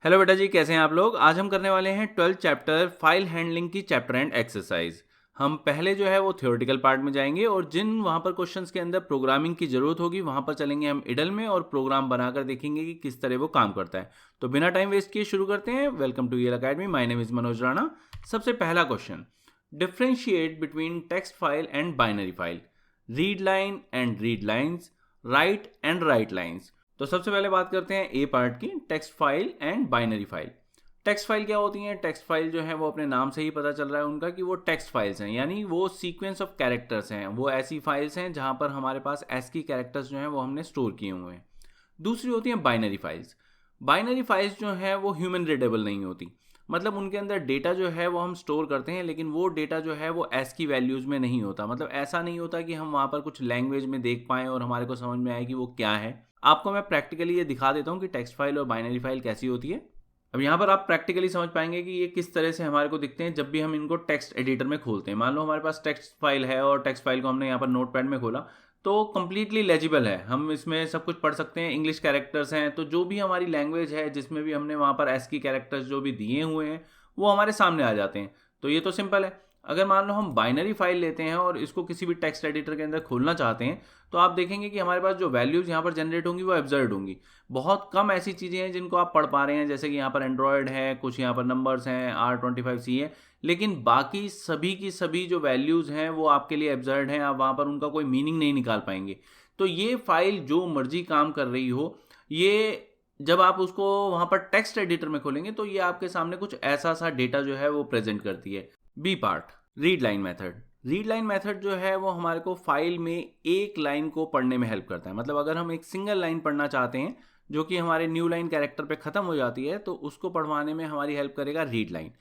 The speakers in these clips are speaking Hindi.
हेलो बेटा जी, कैसे हैं आप लोग। आज हम करने वाले हैं 12th चैप्टर फाइल हैंडलिंग की चैप्टर एंड एक्सरसाइज। हम पहले जो है वो थ्योरेटिकल पार्ट में जाएंगे और जिन वहाँ पर क्वेश्चंस के अंदर प्रोग्रामिंग की ज़रूरत होगी वहाँ पर चलेंगे हम इडल में और प्रोग्राम बनाकर देखेंगे कि किस तरह वो काम करता है। तो बिना टाइम वेस्ट किए शुरू करते हैं। Welcome to EL academy, my name is Manoj Rana. सबसे पहला question, differentiate between text file and binary file, read line and read lines, write and write lines. तो सबसे पहले बात करते हैं ए पार्ट की, text file and binary file. Text file क्या होती हैं? टेक्स्ट फाइल जो है वो अपने नाम से ही पता चल रहा है उनका कि वो टेक्स्ट फाइल्स हैं, यानी वो सीक्वेंस ऑफ कैरेक्टर्स हैं। वो ऐसी फाइल्स हैं जहां पर हमारे पास ASCII कैरेक्टर्स जो हैं वो हमने स्टोर किए हुए हैं। दूसरी होती हैं बाइनरी फाइल्स। बाइनरी फाइल्स जो हैं वो ह्यूमन रीडेबल नहीं होती, मतलब उनके अंदर डेटा जो है वो हम स्टोर करते हैं लेकिन वो डेटा जो है वो ASCII वैल्यूज़ में नहीं होता। मतलब ऐसा नहीं होता कि हम वहाँ पर कुछ लैंग्वेज में देख पाएँ और हमारे को समझ में आए कि वो क्या है। आपको मैं प्रैक्टिकली ये दिखा देता हूँ कि टेक्स्ट फाइल और बाइनरी फाइल कैसी होती है। अब यहाँ पर आप प्रैक्टिकली समझ पाएंगे कि ये किस तरह से हमारे को दिखते हैं जब भी हम इनको टेक्स्ट एडिटर में खोलते हैं। मान लो हमारे पास टेक्स्ट फाइल है और टेक्स्ट फाइल को हमने यहाँ पर नोटपैड में खोला तो कंप्लीटली लेजिबल है, हम इसमें सब कुछ पढ़ सकते हैं। इंग्लिश कैरेक्टर्स हैं तो जो भी हमारी लैंग्वेज है जिसमें भी हमने वहाँ पर ASCII कैरेक्टर्स जो भी दिए हुए हैं वो हमारे सामने आ जाते हैं। तो ये तो सिंपल है। अगर मान लो हम बाइनरी फाइल लेते हैं और इसको किसी भी टेक्स्ट एडिटर के अंदर खोलना चाहते हैं तो आप देखेंगे कि हमारे पास जो वैल्यूज़ यहाँ पर जनरेट होंगी वो एब्जर्ड होंगी। बहुत कम ऐसी चीज़ें हैं जिनको आप पढ़ पा रहे हैं, जैसे कि यहाँ पर एंड्रॉयड है, कुछ यहाँ पर नंबर्स हैं, R25C है, लेकिन बाकी सभी की सभी जो वैल्यूज़ हैं वो आपके लिए एब्जर्ड हैं। आप वहाँ पर उनका कोई मीनिंग नहीं निकाल पाएंगे। तो ये फाइल जो मर्जी काम कर रही हो, ये जब आप उसको वहाँ पर टेक्स्ट एडिटर में खोलेंगे तो ये आपके सामने कुछ ऐसा सा डेटा जो है वो प्रेजेंट करती है। B part, read line method. Read line method जो है वो हमारे को फाइल में एक लाइन को पढ़ने में हेल्प करता है। मतलब अगर हम एक सिंगल लाइन पढ़ना चाहते हैं जो कि हमारे न्यू लाइन कैरेक्टर पे ख़त्म हो जाती है तो उसको पढ़वाने में हमारी हेल्प करेगा रीड लाइन।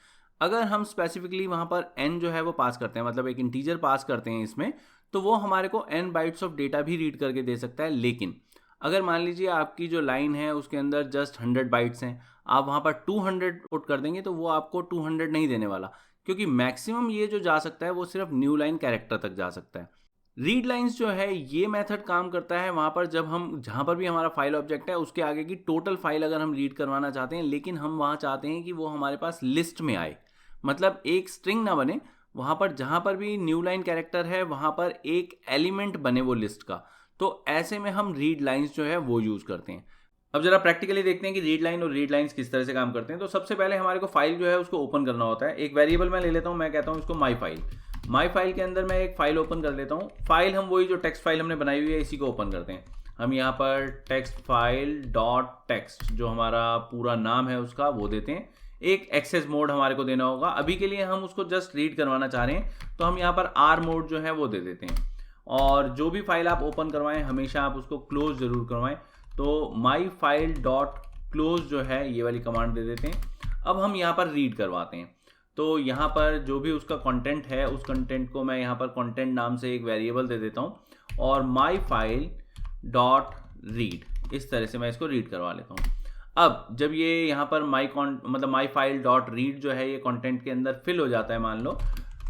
अगर हम स्पेसिफिकली वहाँ पर n जो है वो पास करते हैं, मतलब एक इंटीजर पास करते हैं इसमें, तो वो हमारे को n बाइट्स ऑफ डेटा भी रीड करके दे सकता है। लेकिन अगर मान लीजिए आपकी जो लाइन है उसके अंदर जस्ट 100 बाइट्स हैं, आप वहाँ पर 200 पुट कर देंगे तो वो आपको 200 नहीं देने वाला, क्योंकि मैक्सिमम ये जो जा सकता है वो सिर्फ न्यू लाइन कैरेक्टर तक जा सकता है। रीड लाइंस जो है ये मेथड काम करता है वहाँ पर जब हम जहाँ पर भी हमारा फाइल ऑब्जेक्ट है उसके आगे की टोटल फाइल अगर हम रीड करवाना चाहते हैं, लेकिन हम वहाँ चाहते हैं कि वो हमारे पास लिस्ट में आए, मतलब एक स्ट्रिंग ना बने, वहाँ पर जहाँ पर भी न्यू लाइन कैरेक्टर है वहाँ पर एक एलिमेंट बने वो लिस्ट का। तो ऐसे में हम रीड लाइंस जो है वो यूज़ करते हैं। अब जरा प्रैक्टिकली देखते हैं कि रीड लाइन और रीड लाइंस किस तरह से काम करते हैं। तो सबसे पहले हमारे को फाइल जो है उसको ओपन करना होता है। एक वेरिएबल मैं ले लेता हूँ, मैं कहता हूँ इसको माई फाइल। माई फाइल के अंदर मैं एक फाइल ओपन कर लेता हूँ। फाइल हम वही जो टेक्स्ट फाइल हमने बनाई हुई है इसी को ओपन करते हैं। हम यहाँ पर टेक्स्ट फाइल डॉट टेक्स्ट जो हमारा पूरा नाम है उसका वो देते हैं। एक एक्सेस मोड हमारे को देना होगा। अभी के लिए हम उसको जस्ट रीड करवाना चाह रहे हैं तो हम यहाँ पर R मोड जो है वो दे देते हैं। और जो भी फाइल आप ओपन करवाएं हमेशा आप उसको क्लोज जरूर करवाएं। तो माई फाइल डॉट क्लोज जो है ये वाली कमांड दे देते हैं। अब हम यहाँ पर रीड करवाते हैं तो यहाँ पर जो भी उसका कंटेंट है उस कंटेंट को मैं यहाँ पर कंटेंट नाम से एक वेरिएबल दे देता हूँ और माई फाइल डॉट रीड, इस तरह से मैं इसको रीड करवा लेता हूँ। अब जब ये यहाँ पर माई फाइल डॉट रीड जो है ये कंटेंट के अंदर फिल हो जाता है मान लो,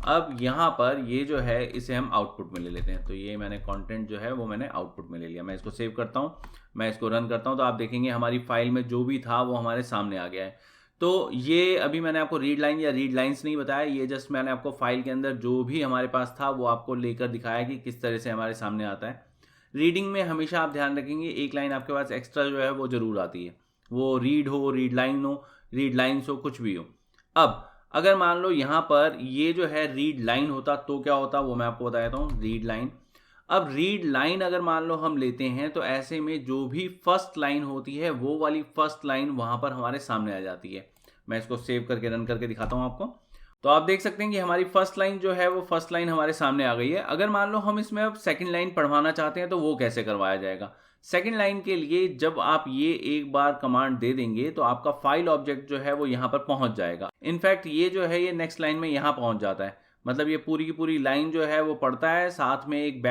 अब यहाँ पर ये जो है इसे हम आउटपुट में ले लेते हैं। तो ये मैंने कंटेंट जो है वो मैंने आउटपुट में ले लिया। मैं इसको सेव करता हूँ, मैं इसको रन करता हूँ तो आप देखेंगे हमारी फाइल में जो भी था वो हमारे सामने आ गया है। तो ये अभी मैंने आपको रीड लाइन या रीड लाइंस नहीं बताया, ये जस्ट मैंने आपको फाइल के अंदर जो भी हमारे पास था वो आपको लेकर दिखाया कि किस तरह से हमारे सामने आता है। रीडिंग में हमेशा आप ध्यान रखेंगे एक लाइन आपके पास एक्स्ट्रा जो है वो ज़रूर आती है, वो रीड हो, रीड लाइन हो, रीड लाइन्स हो, कुछ भी हो। अब अगर मान लो यहाँ पर ये जो है रीड लाइन होता तो क्या होता वो मैं आपको बताता हूँ, रीड लाइन। अब रीड लाइन अगर मान लो हम लेते हैं तो ऐसे में जो भी फर्स्ट लाइन होती है वो वाली फर्स्ट लाइन वहाँ पर हमारे सामने आ जाती है। मैं इसको सेव करके रन करके दिखाता हूँ आपको। तो आप देख सकते हैं कि हमारी फर्स्ट लाइन जो है वो फर्स्ट लाइन हमारे सामने आ गई है। अगर मान लो हम इसमें अब सेकंड लाइन पढ़वाना चाहते हैं तो वो कैसे करवाया जाएगा। सेकंड लाइन के लिए जब आप ये एक बार कमांड दे देंगे तो आपका फाइल ऑब्जेक्ट जो है वो यहाँ पर पहुंच जाएगा। इनफैक्ट ये जो है ये नेक्स्ट लाइन में यहाँ पहुंच जाता है, मतलब ये पूरी की पूरी लाइन जो है वो पढ़ता है, साथ में एक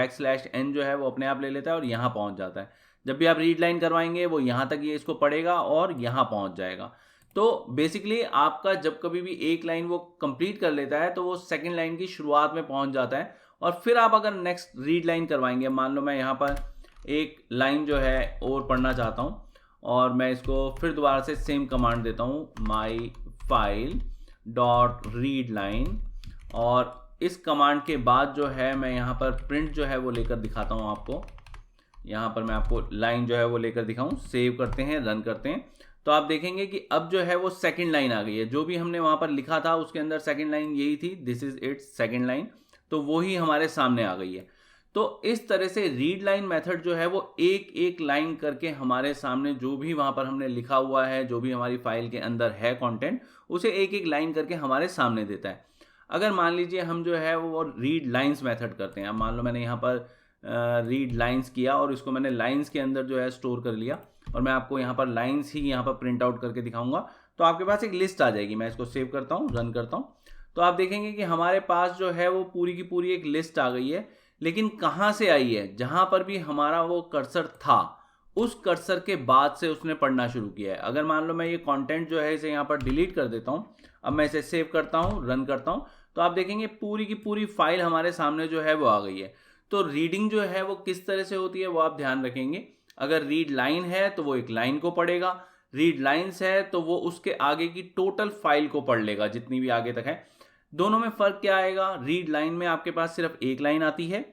\n जो है वो अपने आप ले लेता है और यहाँ पहुंच जाता है। जब भी आप रीड लाइन करवाएंगे वो यहाँ तक ये इसको पढ़ेगा और यहाँ पहुंच जाएगा। तो बेसिकली आपका जब कभी भी एक लाइन वो कंप्लीट कर लेता है तो वो सेकंड लाइन की शुरुआत में पहुंच जाता है और फिर आप अगर नेक्स्ट रीड लाइन करवाएंगे, मान लो मैं यहाँ पर एक लाइन जो है और पढ़ना चाहता हूँ और मैं इसको फिर दोबारा से सेम कमांड देता हूँ, my file dot read line, और इस कमांड के बाद जो है मैं यहाँ पर प्रिंट जो है वो लेकर दिखाता हूँ आपको। यहाँ पर मैं आपको लाइन जो है वो लेकर दिखाऊँ। सेव करते हैं, रन करते हैं, तो आप देखेंगे कि अब जो है वो सेकंड लाइन आ गई है। जो भी हमने वहाँ पर लिखा था उसके अंदर सेकंड लाइन यही थी, this is it's second line, तो वो ही हमारे सामने आ गई है। तो इस तरह से रीड लाइन मेथड जो है वो एक एक लाइन करके हमारे सामने जो भी वहाँ पर हमने लिखा हुआ है, जो भी हमारी फाइल के अंदर है कंटेंट, उसे एक एक लाइन करके हमारे सामने देता है। अगर मान लीजिए हम जो है वो रीड लाइंस मेथड करते हैं, अब मान लो मैंने यहाँ पर रीड लाइंस किया और इसको मैंने लाइंस के अंदर जो है स्टोर कर लिया, और मैं आपको यहाँ पर लाइंस ही यहाँ पर प्रिंट आउट करके दिखाऊंगा, तो आपके पास एक लिस्ट आ जाएगी। मैं इसको सेव करता हूँ, रन करता हूँ, तो आप देखेंगे कि हमारे पास जो है वो पूरी की पूरी एक लिस्ट आ गई है। लेकिन कहाँ से आई है? जहाँ पर भी हमारा वो कर्सर था उस कर्सर के बाद से उसने पढ़ना शुरू किया है। अगर मान लो मैं ये कंटेंट जो है इसे यहाँ पर डिलीट कर देता हूँ, अब मैं इसे सेव करता हूँ, रन करता हूँ, तो आप देखेंगे पूरी की पूरी फाइल हमारे सामने जो है वो आ गई है। तो रीडिंग जो है वो किस तरह से होती है वो आप ध्यान रखेंगे। अगर रीड लाइन है तो वो एक लाइन को पढ़ेगा, रीड लाइन्स है तो वो उसके आगे की टोटल फाइल को पढ़ लेगा जितनी भी आगे तक है। दोनों में फर्क क्या आएगा? रीड लाइन में आपके पास सिर्फ एक लाइन आती है,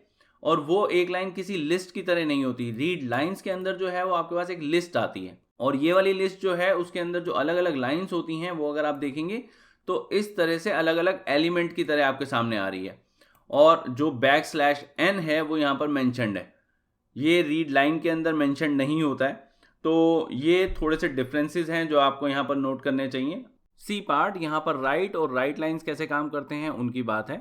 और वो एक लाइन किसी लिस्ट की तरह नहीं होती। रीड लाइंस के अंदर जो है वो आपके पास एक लिस्ट आती है, और ये वाली लिस्ट जो है उसके अंदर जो अलग अलग लाइंस होती हैं वो अगर आप देखेंगे तो इस तरह से अलग अलग एलिमेंट की तरह आपके सामने आ रही है। और जो \n है वो यहाँ पर मेंशन्ड है, ये रीड लाइन के अंदर मेंशन नहीं होता है। तो ये थोड़े से डिफरेंसेस हैं जो आपको यहाँ पर नोट करने चाहिए। सी पार्ट, यहाँ पर राइट और राइट लाइंस कैसे काम करते हैं उनकी बात है।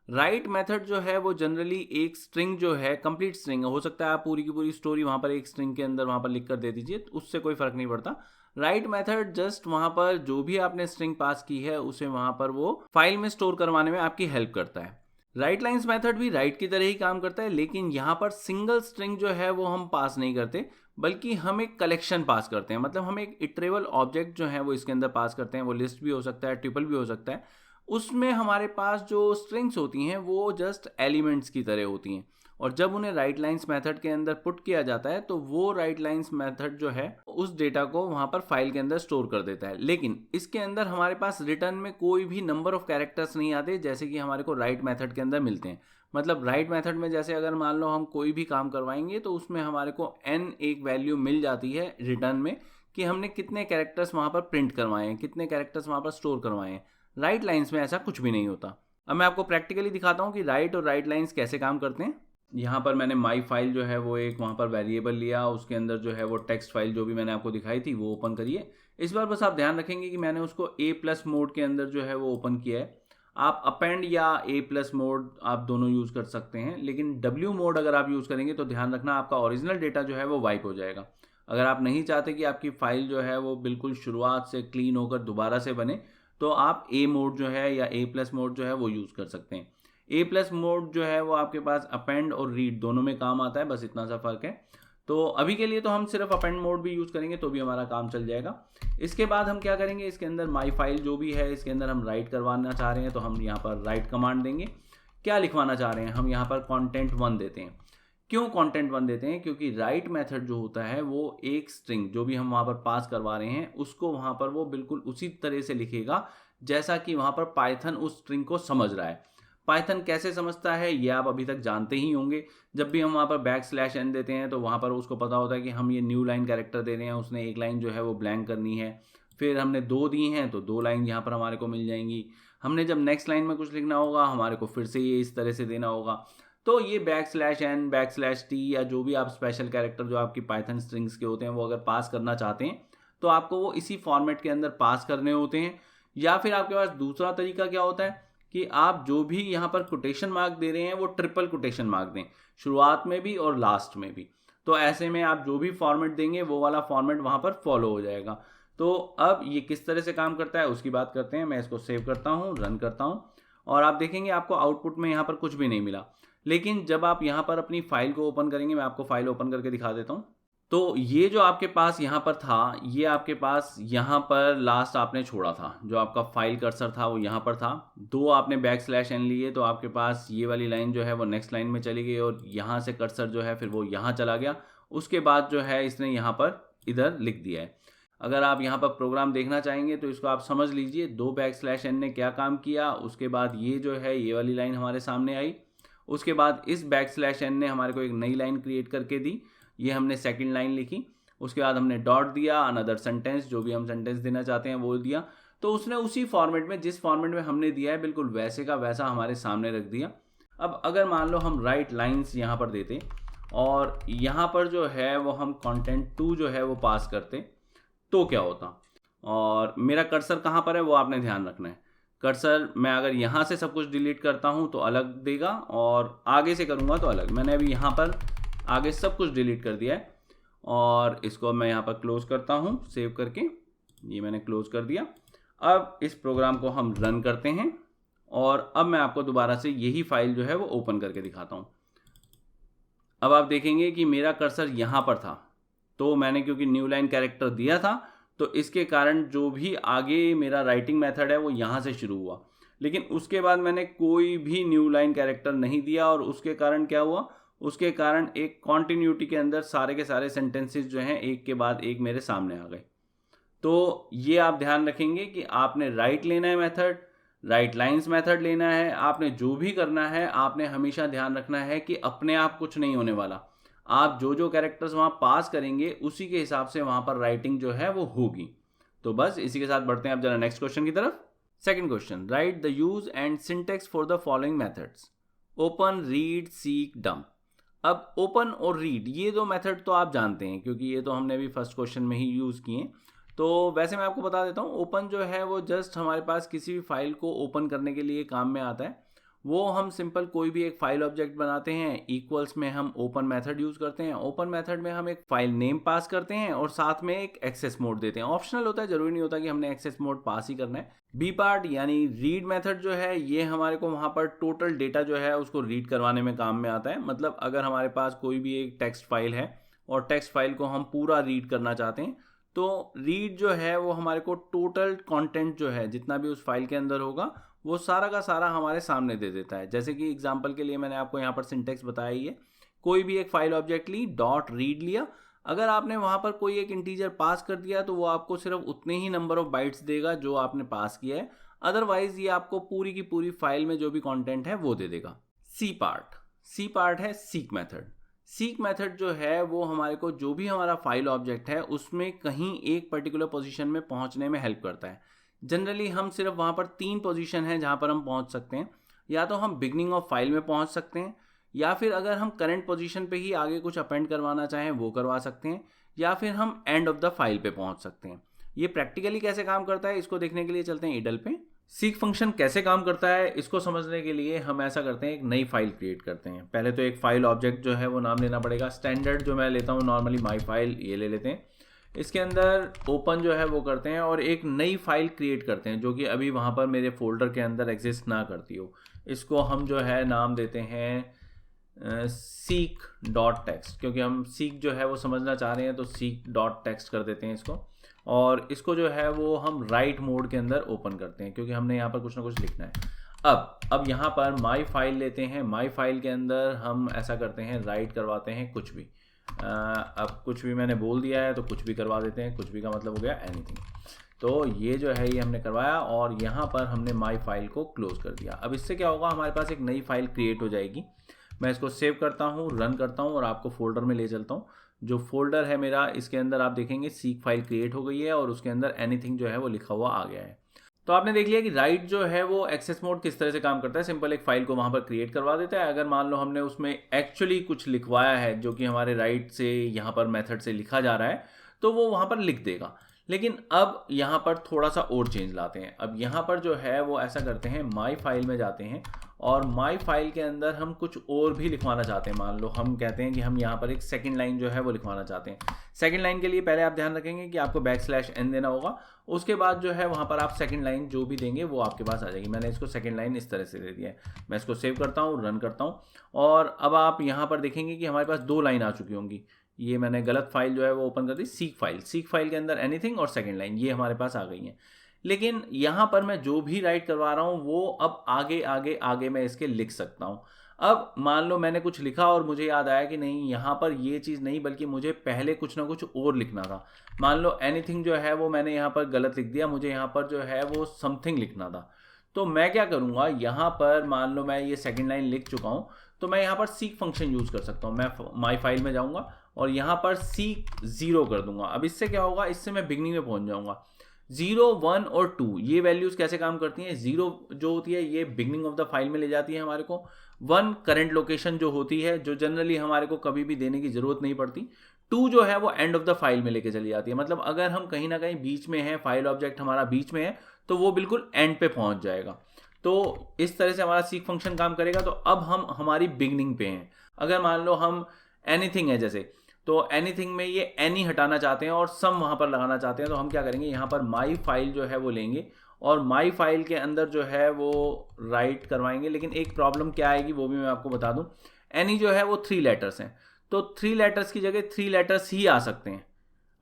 राइट मेथड जो है वो जनरली एक स्ट्रिंग जो है, कंप्लीट स्ट्रिंग हो सकता है, आप पूरी की पूरी स्टोरी वहाँ पर एक स्ट्रिंग के अंदर वहाँ पर लिख कर दे दीजिए, तो उससे कोई फर्क नहीं पड़ता। राइट मेथड जस्ट वहाँ पर जो भी आपने स्ट्रिंग पास की है उसे वहाँ पर वो फाइल में स्टोर करवाने में आपकी हेल्प करता है। राइट लाइंस मेथड भी राइट की तरह ही काम करता है, लेकिन यहाँ पर सिंगल स्ट्रिंग जो है वो हम पास नहीं करते, बल्कि हम एक कलेक्शन पास करते हैं। मतलब हम एक इटरेबल ऑब्जेक्ट जो है वो इसके अंदर पास करते हैं। वो लिस्ट भी हो सकता है, ट्रिपल भी हो सकता है। उसमें हमारे पास जो स्ट्रिंग्स होती हैं वो जस्ट एलिमेंट्स की तरह होती हैं, और जब उन्हें राइट लाइंस मेथड के अंदर पुट किया जाता है तो वो राइट लाइंस मेथड जो है उस डेटा को वहाँ पर फाइल के अंदर स्टोर कर देता है। लेकिन इसके अंदर हमारे पास रिटर्न में कोई भी नंबर ऑफ कैरेक्टर्स नहीं आते, जैसे कि हमारे को राइट मेथड के अंदर मिलते हैं। मतलब राइट मेथड में जैसे अगर मान लो हम कोई भी काम करवाएंगे तो उसमें हमारे को n एक वैल्यू मिल जाती है रिटर्न में कि हमने कितने कैरेक्टर्स वहाँ पर प्रिंट करवाए हैं, कितने कैरेक्टर्स वहाँ पर स्टोर करवाए हैं। राइट लाइंस में ऐसा कुछ भी नहीं होता। अब मैं आपको प्रैक्टिकली दिखाता हूँ कि राइट और राइट लाइंस कैसे काम करते हैं। यहाँ पर मैंने माई फाइल जो है वो एक वहाँ पर वेरिएबल लिया, उसके अंदर जो है वो टेक्स्ट फाइल जो भी मैंने आपको दिखाई थी वो ओपन करिए। इस बार बस आप ध्यान रखेंगे कि मैंने उसको A+ मोड के अंदर जो है वो ओपन किया है। आप अपेंड या A+ मोड आप दोनों यूज़ कर सकते हैं, लेकिन W मोड अगर आप यूज़ करेंगे तो ध्यान रखना आपका ओरिजिनल डेटा जो है वो वाइप हो जाएगा। अगर आप नहीं चाहते कि आपकी फाइल जो है वो बिल्कुल शुरुआत से क्लीन होकर दोबारा से बने, तो आप A मोड जो है या A+ मोड जो है वो यूज़ कर सकते हैं। A+ मोड जो है वो आपके पास अपेंड और रीड दोनों में काम आता है, बस इतना सा फ़र्क है। तो अभी के लिए तो हम सिर्फ अपेंड मोड भी यूज़ करेंगे तो भी हमारा काम चल जाएगा। इसके बाद हम क्या करेंगे, इसके अंदर माई फाइल जो भी है इसके अंदर हम राइट करवाना चाह रहे हैं तो हम यहाँ पर राइट कमांड देंगे। क्या लिखवाना चाह रहे हैं, हम यहाँ पर content1 देते हैं। क्यों content1 देते हैं? क्योंकि राइट मेथड जो होता है वो एक स्ट्रिंग जो भी हम वहाँ पर पास करवा रहे हैं उसको वहाँ पर वो बिल्कुल उसी तरह से लिखेगा जैसा कि वहाँ पर पाइथन उस स्ट्रिंग को समझ रहा है। पाइथन कैसे समझता है ये आप अभी तक जानते ही होंगे। जब भी हम वहाँ पर \n देते हैं तो वहाँ पर उसको पता होता है कि हम ये न्यू लाइन कैरेक्टर दे रहे हैं, उसने एक लाइन जो है वो ब्लैंक करनी है। फिर हमने 2 दी हैं तो 2 लाइन यहाँ पर हमारे को मिल जाएंगी। हमने जब नेक्स्ट लाइन में कुछ लिखना होगा हमारे को फिर से ये इस तरह से देना होगा। तो ये \n \t या जो भी आप स्पेशल कैरेक्टर जो आपकी पाइथन स्ट्रिंग्स के होते हैं वो अगर पास करना चाहते हैं तो आपको वो इसी फॉर्मेट के अंदर पास करने होते हैं। या फिर आपके पास दूसरा तरीका क्या होता है कि आप जो भी यहाँ पर कोटेशन मार्क दे रहे हैं वो ट्रिपल कोटेशन मार्क दें, शुरुआत में भी और लास्ट में भी। तो ऐसे में आप जो भी फॉर्मेट देंगे वो वाला फॉर्मेट वहाँ पर फॉलो हो जाएगा। तो अब ये किस तरह से काम करता है उसकी बात करते हैं। मैं इसको सेव करता हूँ, रन करता हूँ, और आप देखेंगे आपको आउटपुट में यहाँ पर कुछ भी नहीं मिला। लेकिन जब आप यहाँ पर अपनी फाइल को ओपन करेंगे, मैं आपको फाइल ओपन करके दिखा देता हूँ। तो ये जो आपके पास यहाँ पर था, ये आपके पास यहाँ पर लास्ट आपने छोड़ा था, जो आपका फाइल कर्सर था वो यहाँ पर था। 2 आपने \n लिए तो आपके पास ये वाली लाइन जो है वो नेक्स्ट लाइन में चली गई और यहाँ से कर्सर जो है फिर वो यहाँ चला गया। उसके बाद जो है इसने यहाँ पर इधर लिख दिया है। अगर आप यहाँ पर प्रोग्राम देखना चाहेंगे तो इसको आप समझ लीजिए, 2 बैकस्लैश n ने क्या काम किया, उसके बाद ये जो है ये वाली लाइन हमारे सामने आई, उसके बाद इस बैकस्लैश n ने हमारे को एक नई लाइन क्रिएट करके दी, ये हमने सेकंड लाइन लिखी, उसके बाद हमने डॉट दिया, अनदर सेंटेंस, जो भी हम सेंटेंस देना चाहते हैं वो दिया, तो उसने उसी फॉर्मेट में, जिस फॉर्मेट में हमने दिया है बिल्कुल वैसे का वैसा हमारे सामने रख दिया। अब अगर मान लो हम राइट लाइन्स यहाँ पर देते और यहाँ पर जो है वो हम content2 जो है वो पास करते तो क्या होता। और मेरा कर्सर कहाँ पर है वो आपने ध्यान रखना है। कर्सर मैं अगर यहाँ से सब कुछ डिलीट करता हूँ तो अलग देगा और आगे से करूँगा तो अलग। मैंने अभी यहाँ पर आगे सब कुछ डिलीट कर दिया है और इसको मैं यहाँ पर क्लोज करता हूँ सेव करके, ये मैंने क्लोज कर दिया। अब इस प्रोग्राम को हम रन करते हैं और अब मैं आपको दोबारा से यही फाइल जो है वो ओपन करके दिखाता हूँ। अब आप देखेंगे कि मेरा कर्सर यहाँ पर था, तो मैंने क्योंकि न्यू लाइन कैरेक्टर दिया था तो इसके कारण जो भी आगे मेरा राइटिंग मेथड है वो यहाँ से शुरू हुआ, लेकिन उसके बाद मैंने कोई भी न्यू लाइन कैरेक्टर नहीं दिया और उसके कारण क्या हुआ, उसके कारण एक कॉन्टिन्यूटी के अंदर सारे के सारे सेंटेंसेस जो हैं एक के बाद एक मेरे सामने आ गए। तो ये आप ध्यान रखेंगे कि आपने राइट लेना है मेथड, राइट लाइन्स मेथड लेना है, आपने जो भी करना है आपने हमेशा ध्यान रखना है कि अपने आप कुछ नहीं होने वाला। आप जो जो कैरेक्टर्स वहाँ पास करेंगे उसी के हिसाब से वहाँ पर राइटिंग जो है वो होगी। तो बस इसी के साथ बढ़ते हैं अब जरा नेक्स्ट क्वेश्चन की तरफ। Second question, write the use and syntax for the following methods, open, read, seek, dump. अब ओपन और रीड ये दो मेथड तो आप जानते हैं क्योंकि ये तो हमने भी फर्स्ट क्वेश्चन में ही यूज़ किए। तो वैसे मैं आपको बता देता हूँ, ओपन जो है वो जस्ट हमारे पास किसी भी फाइल को ओपन करने के लिए काम में आता है। वो हम सिंपल कोई भी एक फाइल ऑब्जेक्ट बनाते हैं, इक्वल्स में हम ओपन मेथड यूज़ करते हैं। ओपन मेथड में हम एक फाइल नेम पास करते हैं और साथ में एक एक्सेस मोड देते हैं। ऑप्शनल होता है, जरूरी नहीं होता कि हमने एक्सेस मोड पास ही करना है। बी पार्ट यानी रीड मेथड जो है ये हमारे को वहाँ पर टोटल डेटा जो है उसको रीड करवाने में काम में आता है। मतलब अगर हमारे पास कोई भी एक टेक्स्ट फाइल है और टेक्स्ट फाइल को हम पूरा रीड करना चाहते हैं तो रीड जो है वो हमारे को टोटल कंटेंट जो है जितना भी उस फाइल के अंदर होगा वो सारा का सारा हमारे सामने दे देता है। जैसे कि एग्जांपल के लिए मैंने आपको यहाँ पर सिंटेक्स बताया ही है, कोई भी एक फाइल ऑब्जेक्ट ली, डॉट रीड लिया, अगर आपने वहाँ पर कोई एक इंटीजर पास कर दिया तो वो आपको सिर्फ उतने ही नंबर ऑफ बाइट्स देगा जो आपने पास किया है, अदरवाइज ये आपको पूरी की पूरी फाइल में जो भी कंटेंट है वो दे देगा। सी पार्ट है सीक मेथड। सीक मेथड जो है वो हमारे को जो भी हमारा फाइल ऑब्जेक्ट है उसमें कहीं एक पर्टिकुलर पोजीशन में पहुंचने में हेल्प करता है। जनरली हम सिर्फ वहाँ पर 3 पोजीशन हैं जहाँ पर हम पहुँच सकते हैं। या तो हम बिगनिंग ऑफ फाइल में पहुँच सकते हैं, या फिर अगर हम करंट पोजीशन पे ही आगे कुछ अपेंड करवाना चाहें वो करवा सकते हैं, या फिर हम एंड ऑफ द फाइल पे पहुँच सकते हैं। ये प्रैक्टिकली कैसे काम करता है इसको देखने के लिए चलते हैं ईडल पे। सीक फंक्शन कैसे काम करता है इसको समझने के लिए हम ऐसा करते हैं, एक नई फाइल क्रिएट करते हैं। पहले तो एक फाइल ऑब्जेक्ट जो है वो नाम लेना पड़ेगा। स्टैंडर्ड जो मैं लेता हूँ नॉर्मली माई फाइल ये ले लेते हैं। इसके अंदर ओपन जो है वो करते हैं और एक नई फाइल क्रिएट करते हैं जो कि अभी वहाँ पर मेरे फोल्डर के अंदर एग्जिस्ट ना करती हो। इसको हम जो है नाम देते हैं सीक डॉट टेक्स्ट, क्योंकि हम सीक जो है वो समझना चाह रहे हैं तो सीक डॉट टेक्स्ट कर देते हैं इसको। और इसको जो है वो हम राइट मोड के अंदर ओपन करते हैं क्योंकि हमने यहाँ पर कुछ ना कुछ लिखना है। अब यहाँ पर माई फाइल लेते हैं। माई फाइल के अंदर हम ऐसा करते हैं, राइट करवाते हैं कुछ भी। अब कुछ भी मैंने बोल दिया है तो कुछ भी करवा देते हैं। कुछ भी का मतलब हो गया एनीथिंग। तो ये जो है ये हमने करवाया और यहाँ पर हमने माई फाइल को क्लोज कर दिया। अब इससे क्या होगा, हमारे पास एक नई फाइल क्रिएट हो जाएगी। मैं इसको सेव करता हूँ, रन करता हूँ और आपको फोल्डर में ले चलता हूँ। जो फोल्डर है मेरा इसके अंदर आप देखेंगे सीक फाइल क्रिएट हो गई है और उसके अंदर एनीथिंग जो है वो लिखा हुआ आ गया है। तो आपने देख लिया कि राइट जो है वो एक्सेस मोड किस तरह से काम करता है। सिंपल एक फाइल को वहाँ पर क्रिएट करवा देता है। अगर मान लो हमने उसमें एक्चुअली कुछ लिखवाया है जो कि हमारे राइट से यहाँ पर मेथड से लिखा जा रहा है तो वो वहाँ पर लिख देगा। लेकिन अब यहाँ पर थोड़ा सा और चेंज लाते हैं। अब यहाँ पर जो है वो ऐसा करते हैं, माई फाइल में जाते हैं और माई फाइल के अंदर हम कुछ और भी लिखवाना चाहते हैं। मान लो हम कहते हैं कि हम यहाँ पर एक सेकंड लाइन जो है वो लिखवाना चाहते हैं। सेकंड लाइन के लिए पहले आप ध्यान रखेंगे कि आपको \n देना होगा। उसके बाद जो है वहाँ पर आप सेकंड लाइन जो भी देंगे वो आपके पास आ जाएगी। मैंने इसको सेकंड लाइन इस तरह से दे दिया है। मैं इसको सेव करता हूँ, रन करता हूँ और अब आप यहाँ पर देखेंगे कि हमारे पास 2 लाइन आ चुकी होंगी। ये मैंने गलत फाइल जो है वो ओपन कर दी, सीक फाइल के अंदर एनीथिंग और सेकंड लाइन ये हमारे पास आ गई हैं। लेकिन यहाँ पर मैं जो भी राइट करवा रहा हूँ वो अब आगे मैं इसके लिख सकता हूँ। अब मान लो मैंने कुछ लिखा और मुझे याद आया कि नहीं, यहाँ पर ये चीज़ नहीं बल्कि मुझे पहले कुछ ना कुछ और लिखना था। मान लो एनीथिंग जो है वो मैंने यहाँ पर गलत लिख दिया, मुझे यहाँ पर जो है वो समथिंग लिखना था। तो मैं क्या करूँगा, यहाँ पर मान लो मैं ये सेकंड लाइन लिख चुका हूँ, तो मैं यहाँ पर सीक फंक्शन यूज़ कर सकता हूँ। मैं माई फाइल में जाऊँगा और यहाँ पर सीक 0 कर दूंगा। अब इससे क्या होगा, इससे मैं बिगनिंग में पहुँच जाऊँगा। 0, 1 और 2 ये वैल्यूज़ कैसे काम करती हैं, 0 जो होती है ये बिगनिंग ऑफ द फाइल में ले जाती है हमारे को। 1 करंट लोकेशन जो होती है, जो जनरली हमारे को कभी भी देने की ज़रूरत नहीं पड़ती। 2 जो है वो एंड ऑफ द फाइल में लेके चली जाती है, मतलब अगर हम कहीं ना कहीं बीच में है, फाइल ऑब्जेक्ट हमारा बीच में है, तो वो बिल्कुल एंड पे पहुंच जाएगा। तो इस तरह से हमारा सीक फंक्शन काम करेगा। तो अब हम हमारी बिगनिंग पे हैं। अगर मान लो हम एनीथिंग है जैसे, तो एनीथिंग में ये एनी हटाना चाहते हैं और सम वहाँ पर लगाना चाहते हैं, तो हम क्या करेंगे, यहाँ पर माई फाइल जो है वो लेंगे और माई फाइल के अंदर जो है वो राइट करवाएंगे। लेकिन एक प्रॉब्लम क्या आएगी वो भी मैं आपको बता दूं, एनी जो है वो 3 लेटर्स हैं, तो 3 लेटर्स की जगह 3 लेटर्स ही आ सकते हैं।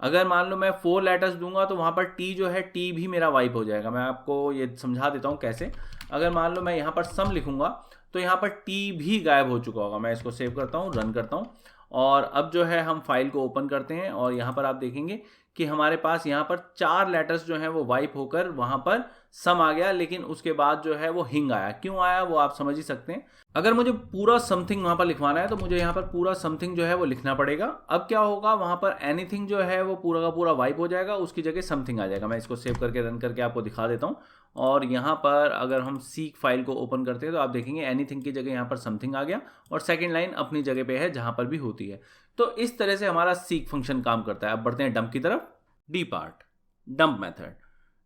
अगर मान लो मैं 4 लेटर्स दूंगा तो वहाँ पर टी जो है, टी भी मेरा वाइप हो जाएगा। मैं आपको ये समझा देता हूँ कैसे। अगर मान लो मैं यहाँ पर सम लिखूंगा तो यहाँ पर टी भी गायब हो चुका होगा। मैं इसको सेव करता हूँ, रन करता हूँ और अब जो है हम फाइल को ओपन करते हैं और यहाँ पर आप देखेंगे कि हमारे पास यहाँ पर 4 लेटर्स जो हैं वो वाइप होकर वहाँ पर सम आ गया, लेकिन उसके बाद जो है वो हिंग आया। क्यों आया वो आप समझ ही सकते हैं। अगर मुझे पूरा समथिंग वहाँ पर लिखवाना है तो मुझे यहाँ पर पूरा समथिंग जो है वो लिखना पड़ेगा। अब क्या होगा, वहाँ पर एनीथिंग जो है वो पूरा का पूरा वाइप हो जाएगा, उसकी जगह समथिंग आ जाएगा। मैं इसको सेव करके रन करके आपको दिखा देता हूँ। और यहाँ पर अगर हम सीक फाइल को ओपन करते हैं तो आप देखेंगे एनीथिंग की जगह यहाँ पर समथिंग आ गया और सेकेंड लाइन अपनी जगह पे है जहाँ पर भी होती है। तो इस तरह से हमारा सीक फंक्शन काम करता है। अब बढ़ते हैं डंप की तरफ। D part, dump method.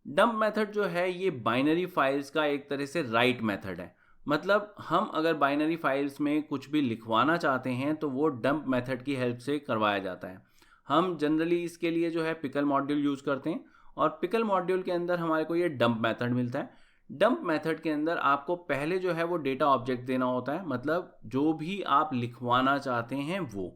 Dump method जो है ये बाइनरी फाइल्स का एक तरह से राइट मेथड है। मतलब हम अगर बाइनरी फाइल्स में कुछ भी लिखवाना चाहते हैं तो वो डंप मेथड की हेल्प से करवाया जाता है। हम जनरली इसके लिए जो है पिकल मॉड्यूल यूज़ करते हैं और पिकल मॉड्यूल के अंदर हमारे को ये डंप मेथड मिलता है। डंप मेथड के अंदर आपको पहले जो है वो डेटा ऑब्जेक्ट देना होता है, मतलब जो भी आप लिखवाना चाहते हैं वो,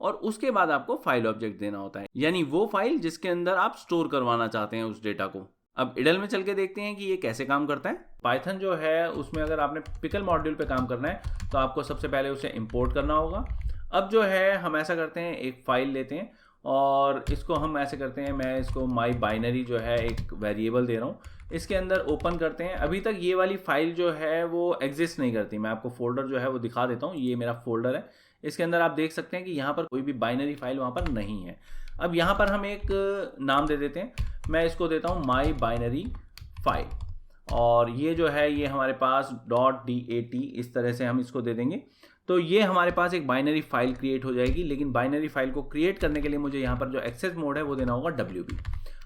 और उसके बाद आपको फाइल ऑब्जेक्ट देना होता है, यानी वो फाइल जिसके अंदर आप स्टोर करवाना चाहते हैं उस डेटा को। अब इडल में चल के देखते हैं कि ये कैसे काम करता है। पाइथन जो है उसमें अगर आपने पिकल मॉड्यूल पे काम करना है तो आपको सबसे पहले उसे इंपोर्ट करना होगा। अब जो है हम ऐसा करते हैं, एक फाइल लेते हैं और इसको हम ऐसे करते हैं, मैं इसको माई बाइनरी जो है एक वेरिएबल दे रहा हूँ, इसके अंदर ओपन करते हैं। अभी तक ये वाली फाइल जो है वो एग्जिस्ट नहीं करती। मैं आपको फोल्डर जो है वो दिखा देता हूँ। ये मेरा फोल्डर है, इसके अंदर आप देख सकते हैं कि यहाँ पर कोई भी बाइनरी फाइल वहाँ पर नहीं है। अब यहाँ पर हम एक नाम दे देते हैं, मैं इसको देता हूँ माई बाइनरी फाइल, और ये जो है ये हमारे पास .dat इस तरह से हम इसको दे देंगे। तो ये हमारे पास एक बाइनरी फाइल क्रिएट हो जाएगी। लेकिन बाइनरी फाइल को क्रिएट करने के लिए मुझे यहाँ पर जो एक्सेस मोड है वो देना होगा WB।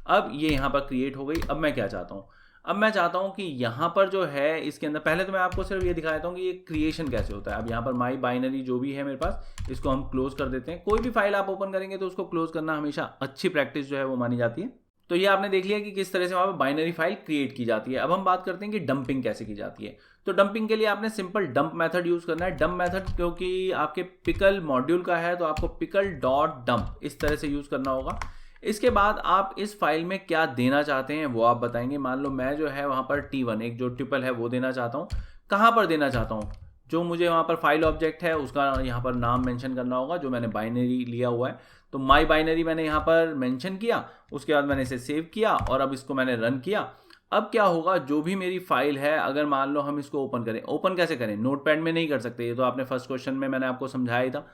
अब ये यहाँ पर क्रिएट हो गई। अब मैं क्या चाहता हूँ, अब मैं चाहता हूँ कि यहाँ पर जो है इसके अंदर, पहले तो मैं आपको सिर्फ ये दिखा देता हूँ कि ये क्रिएशन कैसे होता है। अब यहाँ पर माई बाइनरी जो भी है मेरे पास, इसको हम क्लोज कर देते हैं। कोई भी फाइल आप ओपन करेंगे तो उसको क्लोज करना हमेशा अच्छी प्रैक्टिस जो है वो मानी जाती है। तो ये आपने देख लिया कि किस तरह से वहाँ पर बाइनरी फाइल क्रिएट की जाती है। अब हम बात करते हैं कि डंपिंग कैसे की जाती है। तो डंपिंग के लिए आपने सिंपल डंप मेथड यूज करना है। डंप मेथड क्योंकि आपके पिकल मॉड्यूल का है तो आपको पिकल डॉट डंप इस तरह से यूज करना होगा। इसके बाद आप इस फाइल में क्या देना चाहते हैं वो आप बताएंगे। मान लो मैं जो है वहाँ पर T1 एक जो ट्रिपल है वो देना चाहता हूँ। कहाँ पर देना चाहता हूँ, जो मुझे वहाँ पर फाइल ऑब्जेक्ट है उसका यहाँ पर नाम मेंशन करना होगा जो मैंने बाइनरी लिया हुआ है। तो माई बाइनरी मैंने यहाँ पर मेंशन किया, उसके बाद मैंने इसे सेव किया और अब इसको मैंने रन किया। अब क्या होगा, जो भी मेरी फाइल है, अगर मान लो हम इसको ओपन करें, ओपन कैसे करें, नोटपैड में नहीं कर सकते, ये तो आपने फर्स्ट क्वेश्चन में मैंने आपको समझाया ही था।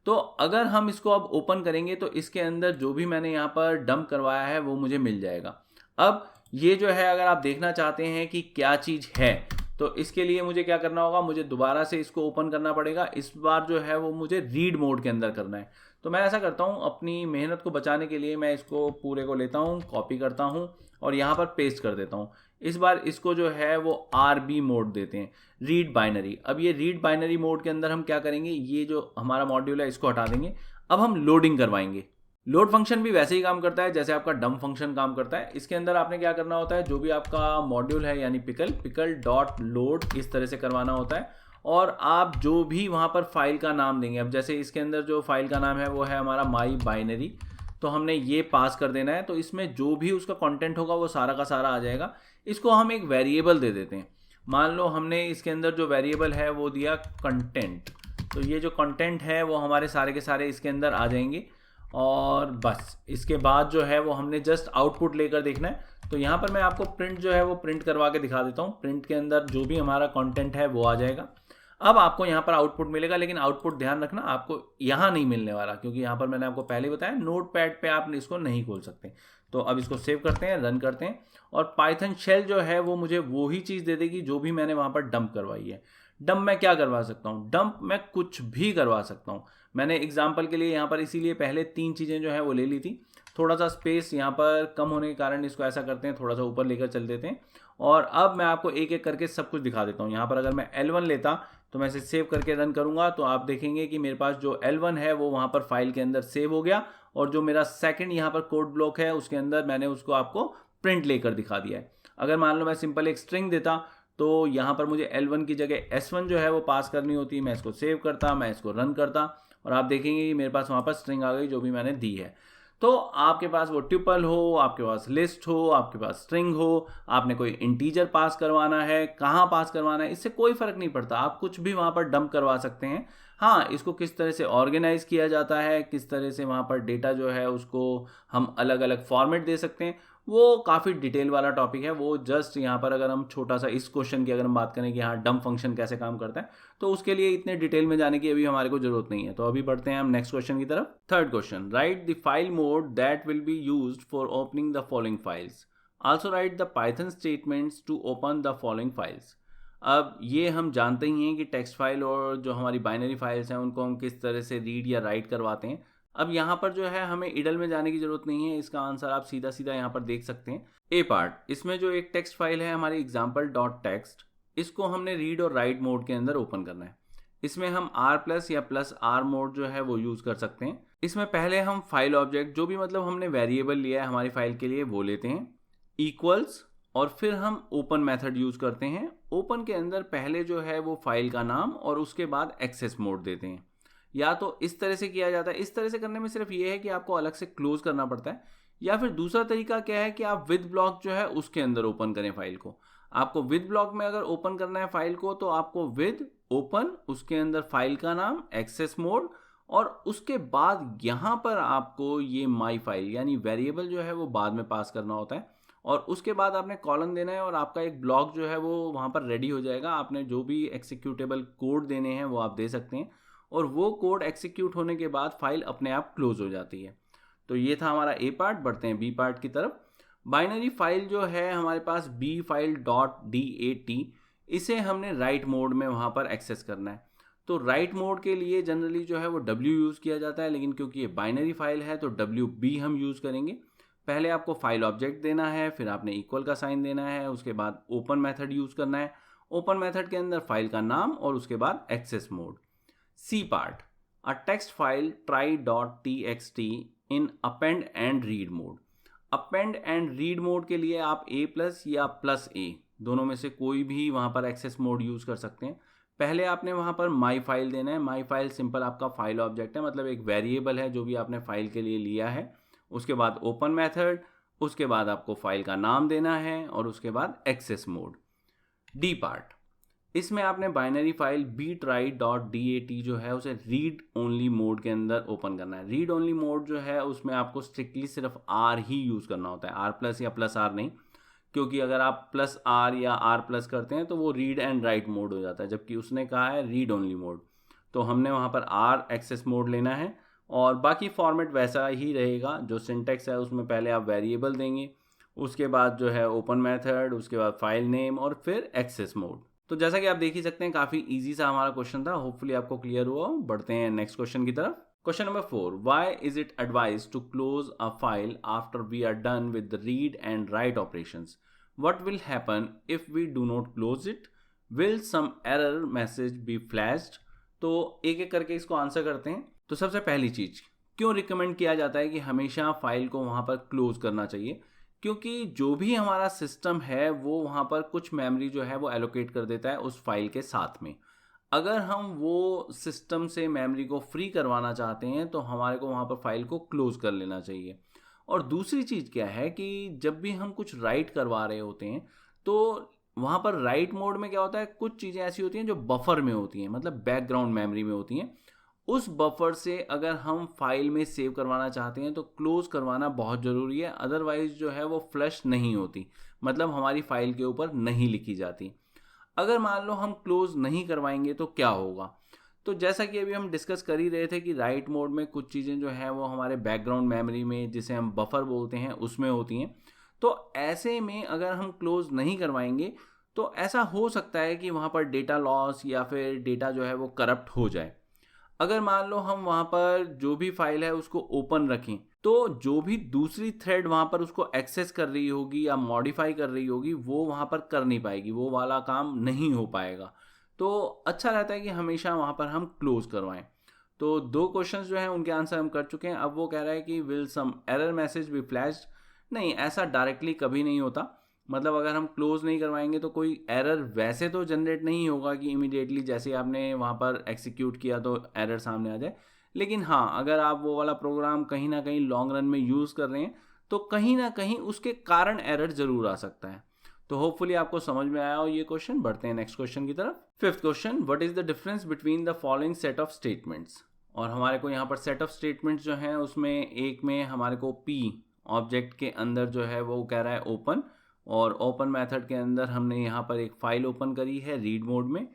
तो अगर हम इसको अब ओपन करेंगे तो इसके अंदर जो भी मैंने यहाँ पर डंप करवाया है वो मुझे मिल जाएगा। अब ये जो है अगर आप देखना चाहते हैं कि क्या चीज़ है तो इसके लिए मुझे क्या करना होगा, मुझे दोबारा से इसको ओपन करना पड़ेगा। इस बार जो है वो मुझे रीड मोड के अंदर करना है। तो मैं ऐसा करता हूँ, अपनी मेहनत को बचाने के लिए मैं इसको पूरे को लेता हूँ, कॉपी करता हूँ और यहाँ पर पेस्ट कर देता हूँ। इस बार इसको जो है वो RB मोड देते हैं, रीड बाइनरी। अब ये रीड बाइनरी मोड के अंदर हम क्या करेंगे, ये जो हमारा मॉड्यूल है इसको हटा देंगे। अब हम लोडिंग करवाएंगे। लोड फंक्शन भी वैसे ही काम करता है जैसे आपका डंप फंक्शन काम करता है। इसके अंदर आपने क्या करना होता है, जो भी आपका मॉड्यूल है यानी पिकल डॉट लोड इस तरह से करवाना होता है और आप जो भी वहाँ पर फाइल का नाम देंगे। अब जैसे इसके अंदर जो फाइल का नाम है वो है हमारा माई बाइनरी, तो हमने ये पास कर देना है। तो इसमें जो भी उसका कंटेंट होगा वो सारा का सारा आ जाएगा। इसको हम एक वेरिएबल दे देते हैं। मान लो हमने इसके अंदर जो वेरिएबल है वो दिया कंटेंट, तो ये जो कंटेंट है वो हमारे सारे के सारे इसके अंदर आ जाएंगे और बस इसके बाद जो है वो हमने जस्ट आउटपुट लेकर देखना है। तो यहाँ पर मैं आपको प्रिंट जो है वो प्रिंट करवा के दिखा देता हूँ। प्रिंट के अंदर जो भी हमारा कंटेंट है वो आ जाएगा। अब आपको यहाँ पर आउटपुट मिलेगा, लेकिन आउटपुट ध्यान रखना आपको यहाँ नहीं मिलने वाला, क्योंकि यहाँ पर मैंने आपको पहले बताया नोटपैड पे आप इसको नहीं खोल सकते। तो अब इसको सेव करते हैं, रन करते हैं और पाइथन शेल जो है वो मुझे वो ही चीज़ दे देगी जो भी मैंने वहाँ पर डंप करवाई है। डंप मैं क्या करवा सकता हूँ? डंप मैं कुछ भी करवा सकता हूँ। मैंने एग्जाम्पल के लिए यहाँ पर इसीलिए पहले 3 चीज़ें जो है वो ले ली थी। थोड़ा सा स्पेस यहाँ पर कम होने के कारण इसको ऐसा करते हैं, थोड़ा सा ऊपर लेकर चल देते हैं और अब मैं आपको एक एक करके सब कुछ दिखा देता हूँ। यहाँ पर अगर मैं L1 लेता तो मैं इसे सेव करके रन करूँगा तो आप देखेंगे कि मेरे पास जो L1 है वो वहाँ पर फाइल के अंदर सेव हो गया और जो मेरा सेकंड यहाँ पर कोड ब्लॉक है उसके अंदर मैंने उसको आपको प्रिंट लेकर दिखा दिया है। अगर मान लो मैं सिंपल एक स्ट्रिंग देता तो यहाँ पर मुझे L1 की जगह S1 जो है वो पास करनी होती, मैं इसको सेव करता, मैं इसको रन करता और आप देखेंगे कि मेरे पास वहाँ पर स्ट्रिंग आ गई जो भी मैंने दी है। तो आपके पास वो ट्यूपल हो, आपके पास लिस्ट हो, आपके पास स्ट्रिंग हो, आपने कोई इंटीजर पास करवाना है, कहाँ पास करवाना है, इससे कोई फर्क नहीं पड़ता, आप कुछ भी वहाँ पर डंप करवा सकते हैं। हाँ, इसको किस तरह से ऑर्गेनाइज किया जाता है, किस तरह से वहाँ पर डेटा जो है उसको हम अलग अलग फॉर्मेट दे सकते हैं, वो काफ़ी डिटेल वाला टॉपिक है। वो जस्ट यहाँ पर अगर हम छोटा सा इस क्वेश्चन की अगर हम बात करें कि हाँ डंप फंक्शन कैसे काम करता है, तो उसके लिए इतने डिटेल में जाने की अभी हमारे को जरूरत नहीं है। तो अभी बढ़ते हैं हम नेक्स्ट क्वेश्चन की तरफ। Third question, write the file mode that will be used for opening the following files. Also write the Python statements to open the following files. अब ये हम जानते ही हैं कि टेक्स्ट फाइल और जो हमारी बाइनरी फाइल्स हैं उनको हम किस तरह से रीड या राइट करवाते हैं। अब यहाँ पर जो है हमें इडल में जाने की जरूरत नहीं है, इसका आंसर आप सीधा सीधा यहाँ पर देख सकते हैं। ए पार्ट, इसमें जो एक टेक्स्ट फाइल है हमारी एग्जाम्पल डॉट टेक्स्ट, इसको हमने रीड और राइट मोड के अंदर ओपन करना है। इसमें हम R+ या +R मोड जो है वो यूज़ कर सकते हैं। इसमें पहले हम फाइल ऑब्जेक्ट जो भी मतलब हमने वेरिएबल लिया है हमारी फाइल के लिए वो लेते हैं, इक्वल्स, और फिर हम ओपन मेथड यूज़ करते हैं। ओपन के अंदर पहले जो है वो फाइल का नाम और उसके बाद एक्सेस मोड देते हैं। या तो इस तरह से किया जाता है, इस तरह से करने में सिर्फ ये है कि आपको अलग से क्लोज करना पड़ता है, या फिर दूसरा तरीका क्या है कि आप विद ब्लॉक जो है उसके अंदर ओपन करें फाइल को। आपको विद ब्लॉक में अगर ओपन करना है फाइल को तो आपको विद ओपन, उसके अंदर फाइल का नाम, एक्सेस मोड, और उसके बाद यहाँ पर आपको ये माई फाइल यानी वेरिएबल जो है वो बाद में पास करना होता है और उसके बाद आपने कॉलन देना है और आपका एक ब्लॉक जो है वो वहाँ पर रेडी हो जाएगा। आपने जो भी एक्सिक्यूटेबल कोड देने हैं वो आप दे सकते हैं और वो कोड एक्सिक्यूट होने के बाद फाइल अपने आप क्लोज हो जाती है। तो ये था हमारा ए पार्ट। बढ़ते हैं बी पार्ट की तरफ। बाइनरी फाइल जो है हमारे पास बी फाइल .dat, इसे हमने राइट मोड में वहाँ पर एक्सेस करना है। तो राइट मोड के लिए जनरली जो है वो W यूज़ किया जाता है, लेकिन क्योंकि ये बाइनरी फाइल है तो WB हम यूज़ करेंगे। पहले आपको फाइल ऑब्जेक्ट देना है, फिर आपने इक्वल का साइन देना है, उसके बाद ओपन मेथड यूज़ करना है। ओपन मेथड के अंदर फाइल का नाम और उसके बाद access mode. C part, a text file try.txt in append and read mode. Append and read mode के लिए आप A+ या +A दोनों में से कोई भी वहाँ पर एक्सेस मोड यूज़ कर सकते हैं। पहले आपने वहाँ पर माई फाइल देना है। माई फाइल सिंपल आपका फाइल ऑब्जेक्ट है, मतलब एक वेरिएबल है जो भी आपने फाइल के लिए लिया है। उसके बाद ओपन मेथड, उसके बाद आपको फाइल का नाम देना है और उसके बाद एक्सेस मोड। डी पार्ट, इसमें आपने बाइनरी फाइल btry.dat जो है उसे रीड ओनली मोड के अंदर ओपन करना है। रीड ओनली मोड जो है उसमें आपको स्ट्रिक्टली सिर्फ R ही यूज़ करना होता है, R+ या +R नहीं, क्योंकि अगर आप +R या R+ करते हैं तो वो रीड एंड राइट मोड हो जाता है, जबकि उसने कहा है रीड ओनली मोड। तो हमने वहाँ पर R एक्सेस मोड लेना है और बाकी फॉर्मेट वैसा ही रहेगा। जो सिंटेक्स है उसमें पहले आप वेरिएबल देंगे, उसके बाद जो है ओपन मेथड, उसके बाद फाइल नेम और फिर एक्सेस मोड। तो जैसा कि आप देख ही सकते हैं काफ़ी इजी सा हमारा क्वेश्चन था, होपफुली आपको क्लियर हुआ। बढ़ते हैं नेक्स्ट क्वेश्चन की तरफ। Question number 4, why is it advise to close a file after we are done with the read and write operations? What will happen if we do not close it? Will some error message be flashed? तो एक एक करके इसको आंसर करते हैं। तो सबसे पहली चीज़, क्यों रिकमेंड किया जाता है कि हमेशा फाइल को वहाँ पर क्लोज करना चाहिए? क्योंकि जो भी हमारा सिस्टम है वो वहाँ पर कुछ मेमोरी जो है वो एलोकेट कर देता है उस फाइल के साथ में। अगर हम वो सिस्टम से मेमोरी को फ्री करवाना चाहते हैं तो हमारे को वहाँ पर फाइल को क्लोज कर लेना चाहिए। और दूसरी चीज़ क्या है कि जब भी हम कुछ राइट करवा रहे होते हैं तो वहाँ पर राइट मोड में क्या होता है, कुछ चीज़ें ऐसी होती हैं जो बफर में होती हैं, मतलब बैकग्राउंड मेमोरी में होती हैं। उस बफर से अगर हम फाइल में सेव करवाना चाहते हैं तो क्लोज करवाना बहुत ज़रूरी है, अदरवाइज जो है वो फ्लश नहीं होती, मतलब हमारी फाइल के ऊपर नहीं लिखी जाती। अगर मान लो हम क्लोज नहीं करवाएंगे तो क्या होगा, तो जैसा कि अभी हम डिस्कस कर ही रहे थे कि राइट मोड में कुछ चीज़ें जो हैं वो हमारे बैकग्राउंड मेमोरी में, जिसे हम बफर बोलते हैं, उसमें होती हैं। तो ऐसे में अगर हम क्लोज नहीं करवाएंगे तो ऐसा हो सकता है कि वहाँ पर डेटा लॉस या फिर डेटा जो है वो करप्ट हो जाए। अगर मान लो हम वहाँ पर जो भी फाइल है उसको ओपन रखें तो जो भी दूसरी थ्रेड वहाँ पर उसको एक्सेस कर रही होगी या मॉडिफाई कर रही होगी वो वहाँ पर कर नहीं पाएगी, वो वाला काम नहीं हो पाएगा। तो अच्छा रहता है कि हमेशा वहाँ पर हम क्लोज करवाएं। तो 2 क्वेश्चंस जो हैं उनके आंसर हम कर चुके हैं। अब वो कह रहा है कि will some error message be flashed. नहीं, ऐसा डायरेक्टली कभी नहीं होता। मतलब अगर हम क्लोज नहीं करवाएंगे तो कोई एरर वैसे तो जनरेट नहीं होगा कि इमीडिएटली जैसे आपने वहाँ पर एग्जीक्यूट किया तो एरर सामने आ जाए। लेकिन हाँ, अगर आप वो वाला प्रोग्राम कहीं ना कहीं लॉन्ग रन में यूज़ कर रहे हैं तो कहीं ना कहीं उसके कारण एरर जरूर आ सकता है। तो होपफुली आपको समझ में आया हो ये क्वेश्चन। बढ़ते हैं नेक्स्ट क्वेश्चन की तरफ। 5th question, what is the difference between the following set of statements. और हमारे को यहाँ पर सेट ऑफ स्टेटमेंट्स जो हैं उसमें एक में हमारे को पी ऑब्जेक्ट के अंदर जो है वो कह रहा है ओपन, और ओपन मेथड के अंदर हमने यहाँ पर एक फाइल ओपन करी है रीड मोड में,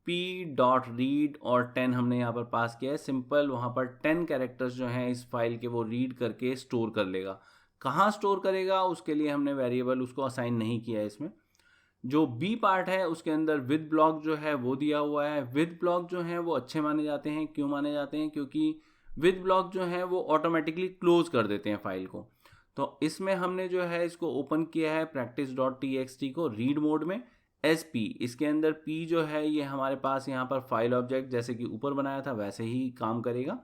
p.read और 10 हमने यहाँ पर पास किया है। सिंपल वहाँ पर 10 कैरेक्टर्स जो हैं इस फाइल के वो रीड करके स्टोर कर लेगा। कहाँ स्टोर करेगा उसके लिए हमने वेरिएबल उसको असाइन नहीं किया है इसमें। जो बी पार्ट है उसके अंदर विद ब्लॉक जो है वो दिया हुआ है। विद ब्लॉक जो है वो अच्छे माने जाते हैं। क्यों माने जाते हैं? क्योंकि विद ब्लॉक जो है वो ऑटोमेटिकली क्लोज कर देते हैं फाइल को। तो इसमें हमने जो है इसको ओपन किया है practice.txt को रीड मोड में SP। इसके अंदर P जो है ये हमारे पास यहाँ पर फाइल ऑब्जेक्ट जैसे कि ऊपर बनाया था वैसे ही काम करेगा।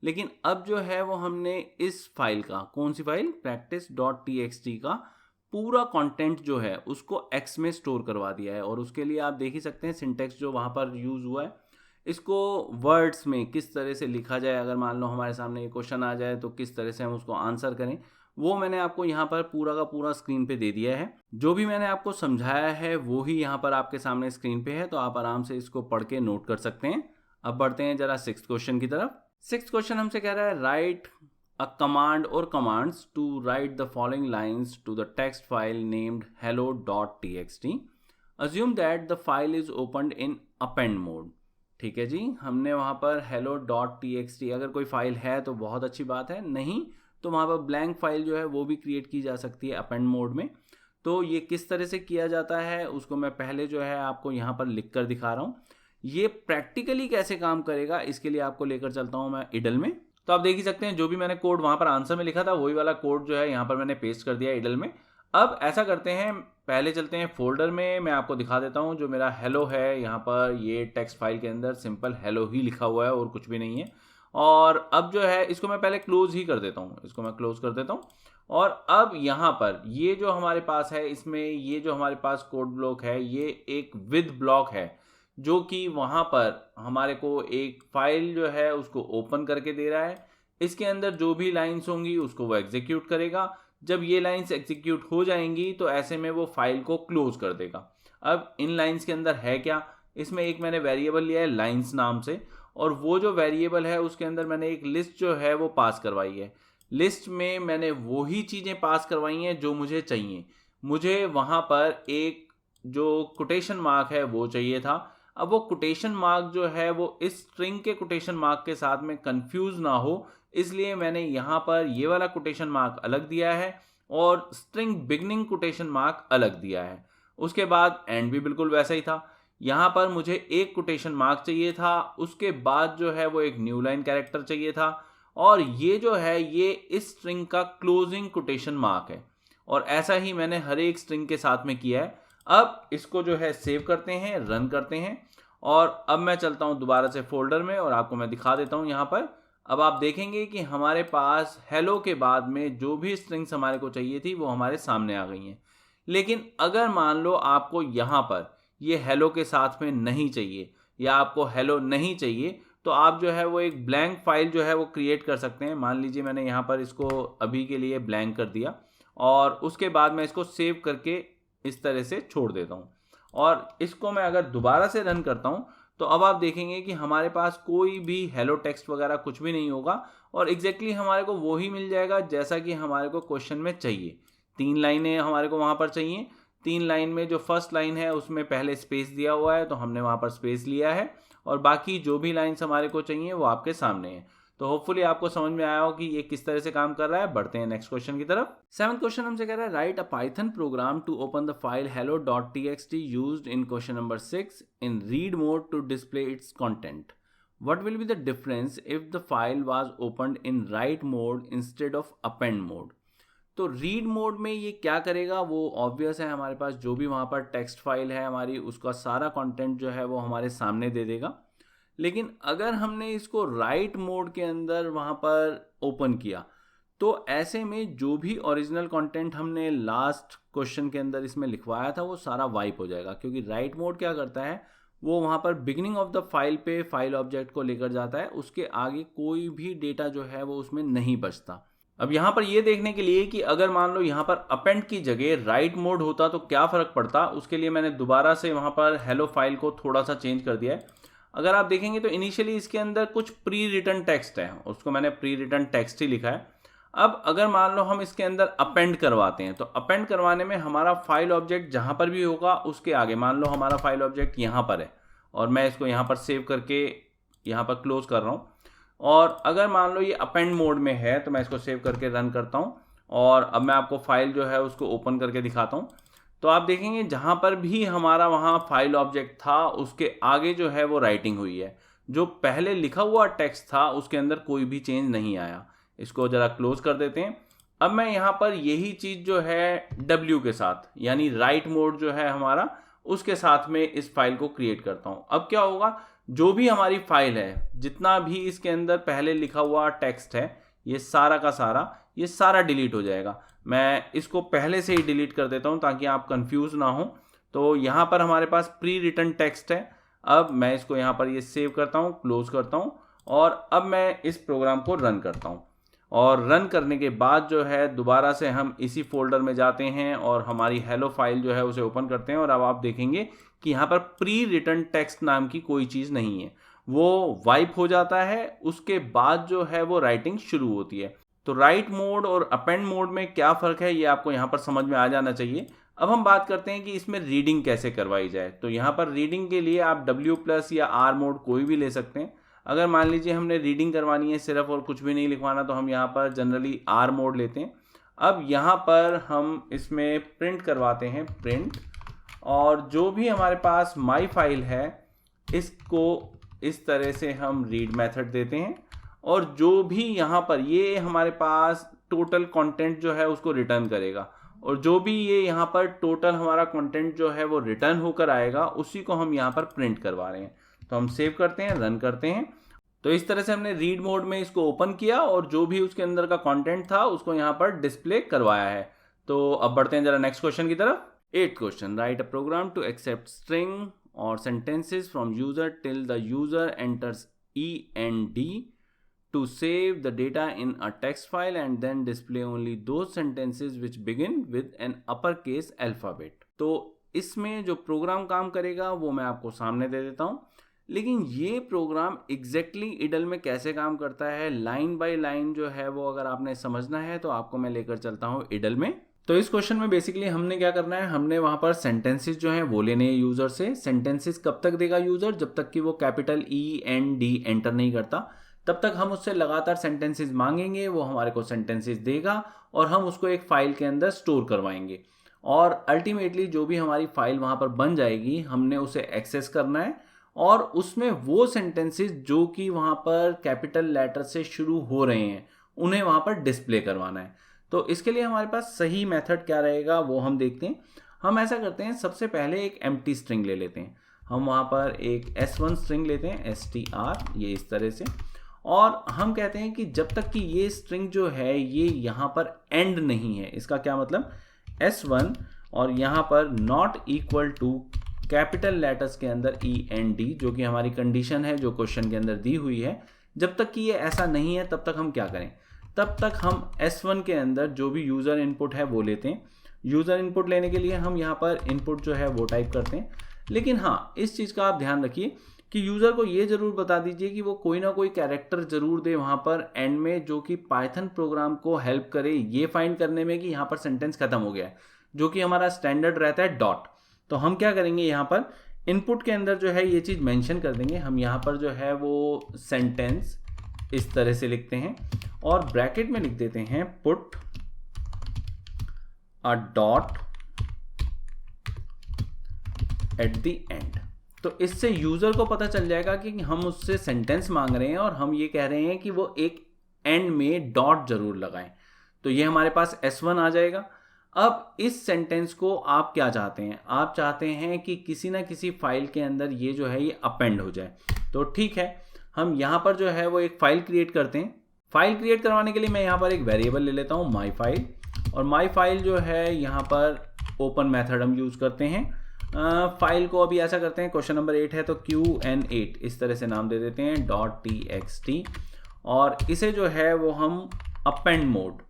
लेकिन अब जो है वो हमने इस फाइल का, कौन सी फाइल, practice.txt का पूरा कंटेंट जो है उसको X में स्टोर करवा दिया है। और उसके लिए आप देख ही सकते हैं सिंटेक्स जो वहाँ पर यूज़ हुआ है, इसको वर्ड्स में किस तरह से लिखा जाए। अगर मान लो हमारे सामने ये क्वेश्चन आ जाए तो किस तरह से हम उसको आंसर करें, वो मैंने आपको यहाँ पर पूरा का पूरा स्क्रीन पे दे दिया है। जो भी मैंने आपको समझाया है वो ही यहाँ पर आपके सामने स्क्रीन पे है, तो आप आराम से इसको पढ़ के नोट कर सकते हैं। अब बढ़ते हैं जरा 6th क्वेश्चन की तरफ। 6th क्वेश्चन हमसे कह रहा है राइट अ कमांड और commands to write the following lines to the text file named hello.txt। Assume that the file is opened in append mode. ठीक है जी, हमने वहाँ पर hello.txt अगर कोई फाइल है तो बहुत अच्छी बात है, नहीं तो वहाँ पर ब्लैंक फाइल जो है वो भी क्रिएट की जा सकती है अपेंड मोड में। तो ये किस तरह से किया जाता है उसको मैं पहले जो है आपको यहाँ पर लिख कर दिखा रहा हूँ। ये प्रैक्टिकली कैसे काम करेगा इसके लिए आपको लेकर चलता हूँ मैं इडल में। तो आप देख ही सकते हैं जो भी मैंने कोड वहाँ पर आंसर में लिखा था वही वाला कोड जो है यहाँ पर मैंने पेस्ट कर दिया इडल में। अब ऐसा करते हैं, पहले चलते हैं फोल्डर में, मैं आपको दिखा देता हूँ जो मेरा हेलो है यहाँ पर, ये टेक्स्ट फाइल के अंदर सिंपल हेलो ही लिखा हुआ है और कुछ भी नहीं है। और अब जो है इसको मैं पहले क्लोज ही कर देता हूँ, इसको मैं क्लोज कर देता हूँ। और अब यहाँ पर ये जो हमारे पास है, इसमें ये जो हमारे पास कोड ब्लॉक है ये एक विद ब्लॉक है, जो कि वहाँ पर हमारे को एक फाइल जो है उसको ओपन करके दे रहा है। इसके अंदर जो भी लाइन्स होंगी उसको वो एग्जीक्यूट करेगा। जब ये लाइन्स एग्जीक्यूट हो जाएंगी तो ऐसे में वो फाइल को क्लोज कर देगा। अब इन लाइन्स के अंदर है क्या, इसमें एक मैंने वेरिएबल लिया है लाइन्स नाम से, और वो जो वेरिएबल है उसके अंदर मैंने एक लिस्ट जो है वो पास करवाई है। लिस्ट में मैंने वो ही चीज़ें पास करवाई हैं जो मुझे चाहिए। मुझे वहाँ पर एक जो कोटेशन मार्क है वो चाहिए था। अब वो कोटेशन मार्क जो है वो इस स्ट्रिंग के कोटेशन मार्क के साथ में कंफ्यूज ना हो, इसलिए मैंने यहाँ पर ये वाला कोटेशन मार्क अलग दिया है और स्ट्रिंग बिगनिंग कोटेशन मार्क अलग दिया है। उसके बाद एंड भी बिल्कुल वैसा ही था। यहाँ पर मुझे एक कोटेशन मार्क चाहिए था, उसके बाद जो है वो एक न्यू लाइन कैरेक्टर चाहिए था, और ये जो है ये इस स्ट्रिंग का क्लोजिंग कोटेशन मार्क है। और ऐसा ही मैंने हर एक स्ट्रिंग के साथ में किया है। अब इसको जो है सेव करते हैं, रन करते हैं, और अब मैं चलता हूँ दोबारा से फोल्डर में और आपको मैं दिखा देता हूँ यहाँ पर। अब आप देखेंगे कि हमारे पास हेलो के बाद में जो भी स्ट्रिंग्स हमारे को चाहिए थी वो हमारे सामने आ गई हैं। लेकिन अगर मान लो आपको यहाँ पर ये हेलो के साथ में नहीं चाहिए या आपको हेलो नहीं चाहिए, तो आप जो है वो एक ब्लैंक फाइल जो है वो क्रिएट कर सकते हैं। मान लीजिए मैंने यहाँ पर इसको अभी के लिए ब्लैंक कर दिया और उसके बाद मैं इसको सेव करके इस तरह से छोड़ देता हूँ। और इसको मैं अगर दोबारा से रन करता हूँ तो अब आप देखेंगे कि हमारे पास कोई भी हेलो टेक्स्ट वगैरह कुछ भी नहीं होगा और एग्जैक्टली हमारे को वो ही मिल जाएगा जैसा कि हमारे को क्वेश्चन में चाहिए। 3 लाइनें हमारे को वहाँ पर चाहिए। 3 लाइन में जो फर्स्ट लाइन है उसमें पहले स्पेस दिया हुआ है तो हमने वहाँ पर स्पेस लिया है और बाकी जो भी लाइन्स हमारे को चाहिए वो आपके सामने है। तो होपफुली आपको समझ में आया हो कि ये किस तरह से काम कर रहा है। बढ़ते हैं नेक्स्ट क्वेश्चन की तरफ। 7th क्वेश्चन हमसे कह रहा है write a Python program to open the file hello.txt used in question number 6 in read mode to display its content. What will be the difference if the file was opened in write mode instead of append mode? तो रीड मोड में ये क्या करेगा वो ऑब्वियस है, हमारे पास जो भी वहाँ पर टेक्स्ट फाइल है हमारी उसका सारा कंटेंट जो है वो हमारे सामने दे देगा। लेकिन अगर हमने इसको राइट मोड के अंदर वहाँ पर ओपन किया तो ऐसे में जो भी ओरिजिनल कंटेंट हमने लास्ट क्वेश्चन के अंदर इसमें लिखवाया था वो सारा वाइप हो जाएगा, क्योंकि राइट मोड क्या करता है वो वहाँ पर बिगिनिंग ऑफ द फाइल पे फाइल ऑब्जेक्ट को लेकर जाता है, उसके आगे कोई भी डेटा जो है वो उसमें नहीं बचता। अब यहाँ पर ये देखने के लिए कि अगर मान लो यहाँ पर अपेंड की जगह राइट मोड होता तो क्या फ़र्क पड़ता, उसके लिए मैंने दोबारा से वहाँ पर हेलो फाइल को थोड़ा सा चेंज कर दिया है। अगर आप देखेंगे तो इनिशियली इसके अंदर कुछ प्री रिटन टेक्स्ट है, उसको मैंने प्री रिटन टेक्स्ट ही लिखा है। अब अगर मान लो हम इसके अंदर अपेंड करवाते हैं तो अपेंड करवाने में हमारा फाइल ऑब्जेक्ट जहाँ पर भी होगा उसके आगे, मान लो हमारा फाइल ऑब्जेक्ट यहाँ पर है और मैं इसको यहाँ पर सेव करके यहाँ पर क्लोज कर रहा हूँ, और अगर मान लो ये अपेंड मोड में है तो मैं इसको सेव करके रन करता हूँ और अब मैं आपको फाइल जो है उसको ओपन करके दिखाता हूँ। तो आप देखेंगे जहाँ पर भी हमारा वहाँ फाइल ऑब्जेक्ट था उसके आगे जो है वो राइटिंग हुई है, जो पहले लिखा हुआ टेक्स्ट था उसके अंदर कोई भी चेंज नहीं आया। इसको ज़रा क्लोज कर देते हैं। अब मैं यहाँ पर यही चीज़ जो है W के साथ यानी राइट मोड जो है हमारा उसके साथ में इस फाइल को क्रिएट करता हूँ। अब क्या होगा, जो भी हमारी फाइल है जितना भी इसके अंदर पहले लिखा हुआ टेक्स्ट है ये सारा का सारा ये सारा डिलीट हो जाएगा। मैं इसको पहले से ही डिलीट कर देता हूँ ताकि आप कंफ्यूज ना हो। तो यहाँ पर हमारे पास प्री रिटन टेक्स्ट है। अब मैं इसको यहाँ पर ये सेव करता हूँ, क्लोज करता हूँ और अब मैं इस प्रोग्राम को रन करता हूँ। और रन करने के बाद जो है दोबारा से हम इसी फोल्डर में जाते हैं और हमारी हेलो फाइल जो है उसे ओपन करते हैं और अब आप देखेंगे कि यहाँ पर प्री रिटन टेक्स्ट नाम की कोई चीज़ नहीं है, वो वाइप हो जाता है। उसके बाद जो है वो राइटिंग शुरू होती है। तो राइट मोड और अपेंड मोड में क्या फ़र्क है ये आपको यहाँ पर समझ में आ जाना चाहिए। अब हम बात करते हैं कि इसमें रीडिंग कैसे करवाई जाए। तो यहाँ पर रीडिंग के लिए आप W+ या R मोड कोई भी ले सकते हैं। अगर मान लीजिए हमने रीडिंग करवानी है सिर्फ और कुछ भी नहीं लिखवाना तो हम यहाँ पर जनरली R मोड लेते हैं। अब यहाँ पर हम इसमें प्रिंट करवाते हैं प्रिंट, और जो भी हमारे पास माई फाइल है इसको इस तरह से हम रीड मेथड देते हैं और जो भी यहाँ पर ये हमारे पास टोटल कंटेंट जो है उसको रिटर्न करेगा, और जो भी ये यहाँ पर टोटल हमारा कंटेंट जो है वो रिटर्न होकर आएगा उसी को हम यहाँ पर प्रिंट करवा रहे हैं। तो हम सेव करते हैं, रन करते हैं। तो इस तरह से हमने रीड मोड में इसको ओपन किया और जो भी उसके अंदर का कंटेंट था उसको यहाँ पर डिस्प्ले करवाया है। तो अब बढ़ते हैं जरा नेक्स्ट क्वेश्चन की तरफ। 8th question write a program to accept string और sentences from user till the user enters END to save the data in a text file and then display only those sentences which begin with an uppercase alphabet। तो इसमें जो प्रोग्राम काम करेगा वो मैं आपको सामने दे देता हूँ, लेकिन ये प्रोग्राम एग्जैक्टली इडल में कैसे काम करता है लाइन बाय लाइन जो है वो अगर आपने समझना है तो आपको मैं लेकर चलता हूँ इडल में। तो इस क्वेश्चन में बेसिकली हमने क्या करना है, हमने वहाँ पर सेंटेंसेस जो हैं वो लेने हैं यूज़र से। सेंटेंसेस कब तक देगा यूज़र, जब तक कि वो कैपिटल END एंटर नहीं करता तब तक हम उससे लगातार सेंटेंसेस मांगेंगे, वो हमारे को सेंटेंसेस देगा और हम उसको एक फ़ाइल के अंदर स्टोर करवाएंगे और अल्टीमेटली जो भी हमारी फ़ाइल वहाँ पर बन जाएगी हमने उसे एक्सेस करना है और उसमें वो सेंटेंसेस जो कि वहाँ पर कैपिटल लेटर से शुरू हो रहे हैं उन्हें वहाँ पर डिस्प्ले करवाना है। तो इसके लिए हमारे पास सही मेथड क्या रहेगा वो हम देखते हैं। हम ऐसा करते हैं, सबसे पहले एक एम्प्टी स्ट्रिंग ले लेते हैं। हम वहाँ पर एक S1 स्ट्रिंग लेते हैं str, ये इस तरह से, और हम कहते हैं कि जब तक कि ये स्ट्रिंग जो है ये यहाँ पर एंड नहीं है, इसका क्या मतलब S1 और यहाँ पर not equal to capital letters के अंदर END जो कि हमारी कंडीशन है जो क्वेश्चन के अंदर दी हुई है, जब तक कि ये ऐसा नहीं है तब तक हम क्या करें, तब तक हम S1 के अंदर जो भी यूज़र इनपुट है वो लेते हैं। यूज़र इनपुट लेने के लिए हम यहाँ पर इनपुट जो है वो टाइप करते हैं। लेकिन हाँ, इस चीज़ का आप ध्यान रखिए कि यूज़र को ये ज़रूर बता दीजिए कि वो कोई ना कोई कैरेक्टर ज़रूर दे वहाँ पर एंड में, जो कि पाइथन प्रोग्राम को हेल्प करे ये फाइंड करने में कि यहाँ पर सेंटेंस खत्म हो गया है, जो कि हमारा स्टैंडर्ड रहता है डॉट। तो हम क्या करेंगे, यहाँ पर इनपुट के अंदर जो है ये चीज़ मेंशन कर देंगे। हम यहाँ पर जो है वो सेंटेंस इस तरह से लिखते हैं और ब्रैकेट में लिख देते हैं put a dot at the end. तो इससे यूज़र को पता चल जाएगा कि हम उससे सेंटेंस मांग रहे हैं और हम ये कह रहे हैं कि वो एक एंड में डॉट जरूर लगाएं। तो ये हमारे पास S1 आ जाएगा। अब इस सेंटेंस को आप क्या चाहते हैं, आप चाहते हैं कि किसी ना किसी फाइल के अंदर ये जो है ये अपेंड हो जाए। तो ठीक है, हम यहाँ पर जो है वो एक फाइल क्रिएट करते हैं। फाइल क्रिएट करवाने के लिए मैं यहाँ पर एक वेरिएबल ले लेता हूँ माई फाइल, और माई फाइल जो है यहाँ पर ओपन मेथड हम यूज़ करते हैं। फाइल को अभी ऐसा करते हैं, क्वेश्चन नंबर 8 है तो QN8 इस तरह से नाम दे देते हैं .txt, और इसे जो है वो हम अपेंड मोड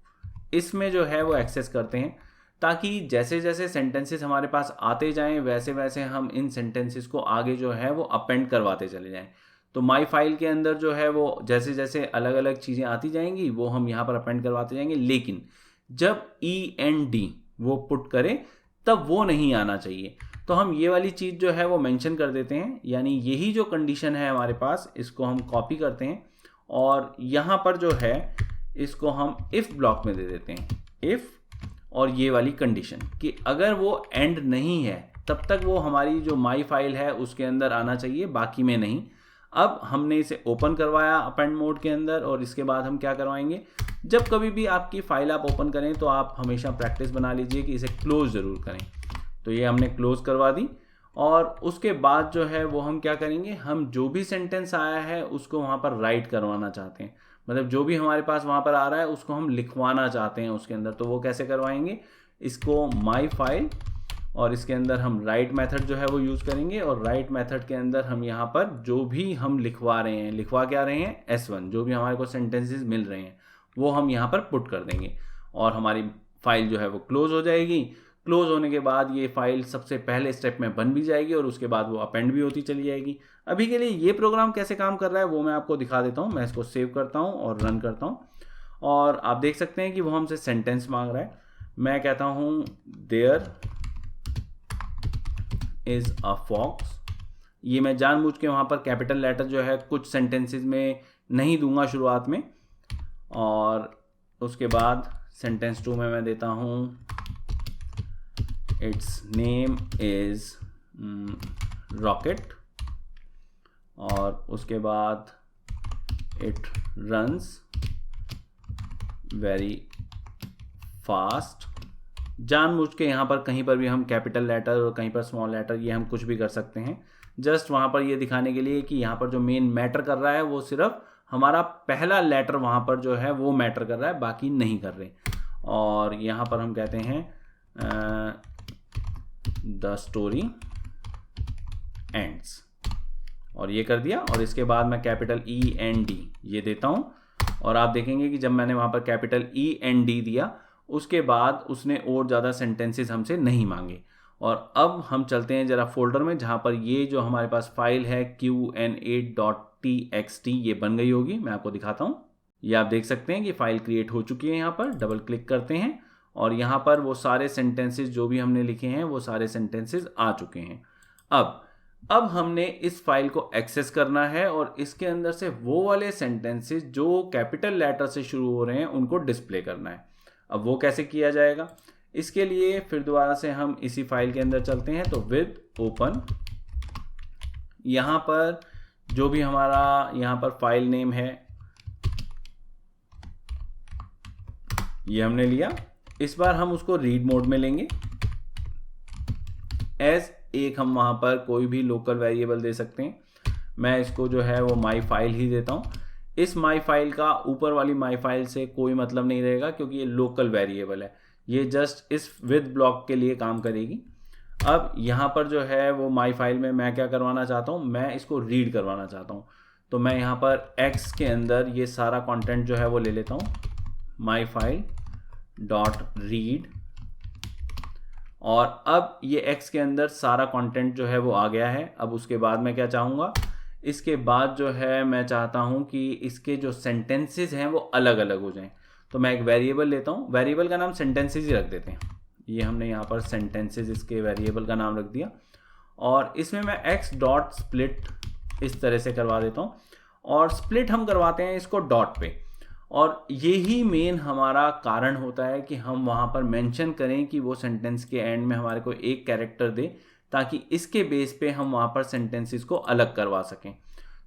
इसमें जो है वो एक्सेस करते हैं, ताकि जैसे जैसे सेंटेंसेस हमारे पास आते जाएं वैसे वैसे हम इन सेंटेंसेस को आगे जो है वो अपेंड करवाते चले जाएं। तो माई फाइल के अंदर जो है वो जैसे जैसे अलग अलग चीज़ें आती जाएंगी वो हम यहाँ पर अपेंड करवाते जाएंगे, लेकिन जब END वो पुट करे तब वो नहीं आना चाहिए। तो हम ये वाली चीज़ जो है वो मेंशन कर देते हैं, यानी यही जो कंडीशन है हमारे पास इसको हम कॉपी करते हैं और यहाँ पर जो है इसको हम इफ़ ब्लॉक में दे देते हैं, इफ़ और ये वाली कंडीशन कि अगर वो एंड नहीं है तब तक वो हमारी जो माई फाइल है उसके अंदर आना चाहिए, बाकी में नहीं। अब हमने इसे ओपन करवाया अपेंड मोड के अंदर, और इसके बाद हम क्या करवाएंगे, जब कभी भी आपकी फाइल आप ओपन करें तो आप हमेशा प्रैक्टिस बना लीजिए कि इसे क्लोज ज़रूर करें। तो ये हमने क्लोज करवा दी, और उसके बाद जो है वो हम क्या करेंगे, हम जो भी सेंटेंस आया है उसको वहाँ पर राइट करवाना चाहते हैं, मतलब जो भी हमारे पास वहाँ पर आ रहा है उसको हम लिखवाना चाहते हैं उसके अंदर। तो वो कैसे करवाएंगे, इसको माई फाइल और इसके अंदर हम राइट मेथड जो है वो यूज़ करेंगे, और राइट मेथड के अंदर हम यहाँ पर जो भी हम लिखवा रहे हैं, लिखवा क्या रहे हैं, S1 जो भी हमारे को सेंटेंसेस मिल रहे हैं वो हम यहाँ पर पुट कर देंगे, और हमारी फाइल जो है वो क्लोज हो जाएगी। क्लोज होने के बाद ये फाइल सबसे पहले स्टेप में बन भी जाएगी और उसके बाद वो अपेंड भी होती चली जाएगी। अभी के लिए ये प्रोग्राम कैसे काम कर रहा है वो मैं आपको दिखा देता हूँ। मैं इसको सेव करता हूँ और रन करता हूँ, और आप देख सकते हैं कि वो हमसे सेंटेंस मांग रहा है। मैं कहता हूँ देयर इज़ अ फॉक्स। ये मैं जानबूझ के वहाँ पर कैपिटल लेटर जो है कुछ सेंटेंसेस में नहीं दूंगा शुरुआत में, और उसके बाद सेंटेंस 2 में मैं देता हूँ इट्स नेम इज़ रॉकेट, और उसके बाद इट रन्स वेरी फास्ट। जानबूझ के यहाँ पर कहीं पर भी हम कैपिटल लेटर और कहीं पर स्मॉल लेटर ये हम कुछ भी कर सकते हैं, जस्ट वहाँ पर ये दिखाने के लिए कि यहाँ पर जो मेन मैटर कर रहा है वो सिर्फ हमारा पहला लेटर वहाँ पर जो है वो मैटर कर रहा है, बाकी नहीं कर रहे। और यहाँ पर हम कहते हैं द स्टोरी एंड्स, और ये कर दिया, और इसके बाद मैं कैपिटल END ये देता हूँ, और आप देखेंगे कि जब मैंने वहाँ पर कैपिटल END दिया उसके बाद उसने और ज़्यादा सेंटेंसेस हमसे नहीं मांगे। और अब हम चलते हैं ज़रा फोल्डर में जहाँ पर ये जो हमारे पास फाइल है QN8.txt ये बन गई होगी। मैं आपको दिखाता हूँ, ये आप देख सकते हैं कि फाइल क्रिएट हो चुकी है। यहाँ पर डबल क्लिक करते हैं और यहाँ पर वो सारे सेंटेंसेस जो भी हमने लिखे हैं वो सारे सेंटेंसेस आ चुके हैं। अब हमने इस फाइल को एक्सेस करना है और इसके अंदर से वो वाले सेंटेंसेस जो कैपिटल लेटर से शुरू हो रहे हैं उनको डिस्प्ले करना है। अब वो कैसे किया जाएगा, इसके लिए फिर दोबारा से हम इसी फाइल के अंदर चलते हैं। तो विद ओपन, यहाँ पर जो भी हमारा यहाँ पर फाइल नेम है ये हमने लिया। इस बार हम उसको रीड मोड में लेंगे। एज एक हम वहाँ पर कोई भी लोकल वेरिएबल दे सकते हैं। मैं इसको जो है वो माई फाइल ही देता हूँ। इस माई फाइल का ऊपर वाली माई फाइल से कोई मतलब नहीं रहेगा क्योंकि ये लोकल वेरिएबल है, ये जस्ट इस विद ब्लॉक के लिए काम करेगी। अब यहाँ पर जो है वो माई फाइल में मैं क्या करवाना चाहता हूँ, मैं इसको रीड करवाना चाहता हूँ। तो मैं यहाँ पर x के अंदर ये सारा कंटेंट जो है वो ले लेता हूँ, माई फाइल डॉट रीड और अब ये x के अंदर सारा कंटेंट जो है वो आ गया है। अब उसके बाद मैं क्या चाहूँगा, इसके बाद जो है मैं चाहता हूँ कि इसके जो सेंटेंसेस हैं वो अलग अलग हो जाएं। तो मैं एक वेरिएबल लेता हूँ, वेरिएबल का नाम सेंटेंसेस ही रख देते हैं। ये हमने यहाँ पर सेंटेंसेस इसके वेरिएबल का नाम रख दिया, और इसमें मैं x डॉट स्प्लिट इस तरह से करवा देता हूँ, और स्प्लिट हम करवाते हैं इसको डॉट पे। और यही मेन हमारा कारण होता है कि हम वहाँ पर मेंशन करें कि वो सेंटेंस के एंड में हमारे को एक कैरेक्टर दे, ताकि इसके बेस पे हम वहाँ पर सेंटेंसेस को अलग करवा सकें।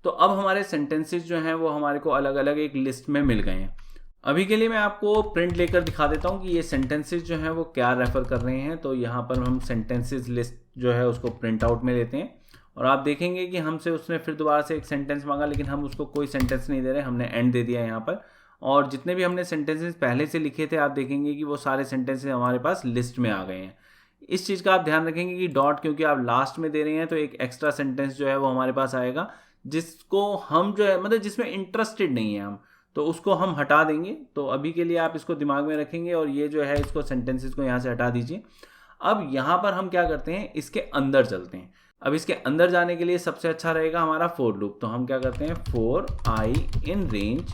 तो अब हमारे सेंटेंसेस जो हैं वो हमारे को अलग अलग एक लिस्ट में मिल गए हैं। अभी के लिए मैं आपको प्रिंट लेकर दिखा देता हूँ कि ये सेंटेंसेस जो हैं वो क्या रेफर कर रहे हैं। तो यहाँ पर हम सेंटेंसेस लिस्ट जो है उसको प्रिंट आउट में लेते हैं, और आप देखेंगे कि हमसे उसने फिर दोबारा से एक सेंटेंस मांगा, लेकिन हम उसको कोई सेंटेंस नहीं दे रहे, हमने एंड दे दिया यहाँ पर। और जितने भी हमने सेंटेंसेस पहले से लिखे थे, आप देखेंगे कि वो सारे सेंटेंसेस हमारे पास लिस्ट में आ गए हैं। इस चीज़ का आप ध्यान रखेंगे कि डॉट क्योंकि आप लास्ट में दे रहे हैं, तो एक एक्स्ट्रा सेंटेंस जो है वो हमारे पास आएगा, जिसको हम जो है मतलब जिसमें इंटरेस्टेड नहीं है हम, तो उसको हम हटा देंगे। तो अभी के लिए आप इसको दिमाग में रखेंगे, और ये जो है इसको सेंटेंसेस को यहाँ से हटा दीजिए। अब यहाँ पर हम क्या करते हैं, इसके अंदर चलते हैं। अब इसके अंदर जाने के लिए सबसे अच्छा रहेगा हमारा फॉर लूप। तो हम क्या करते हैं, for I in range.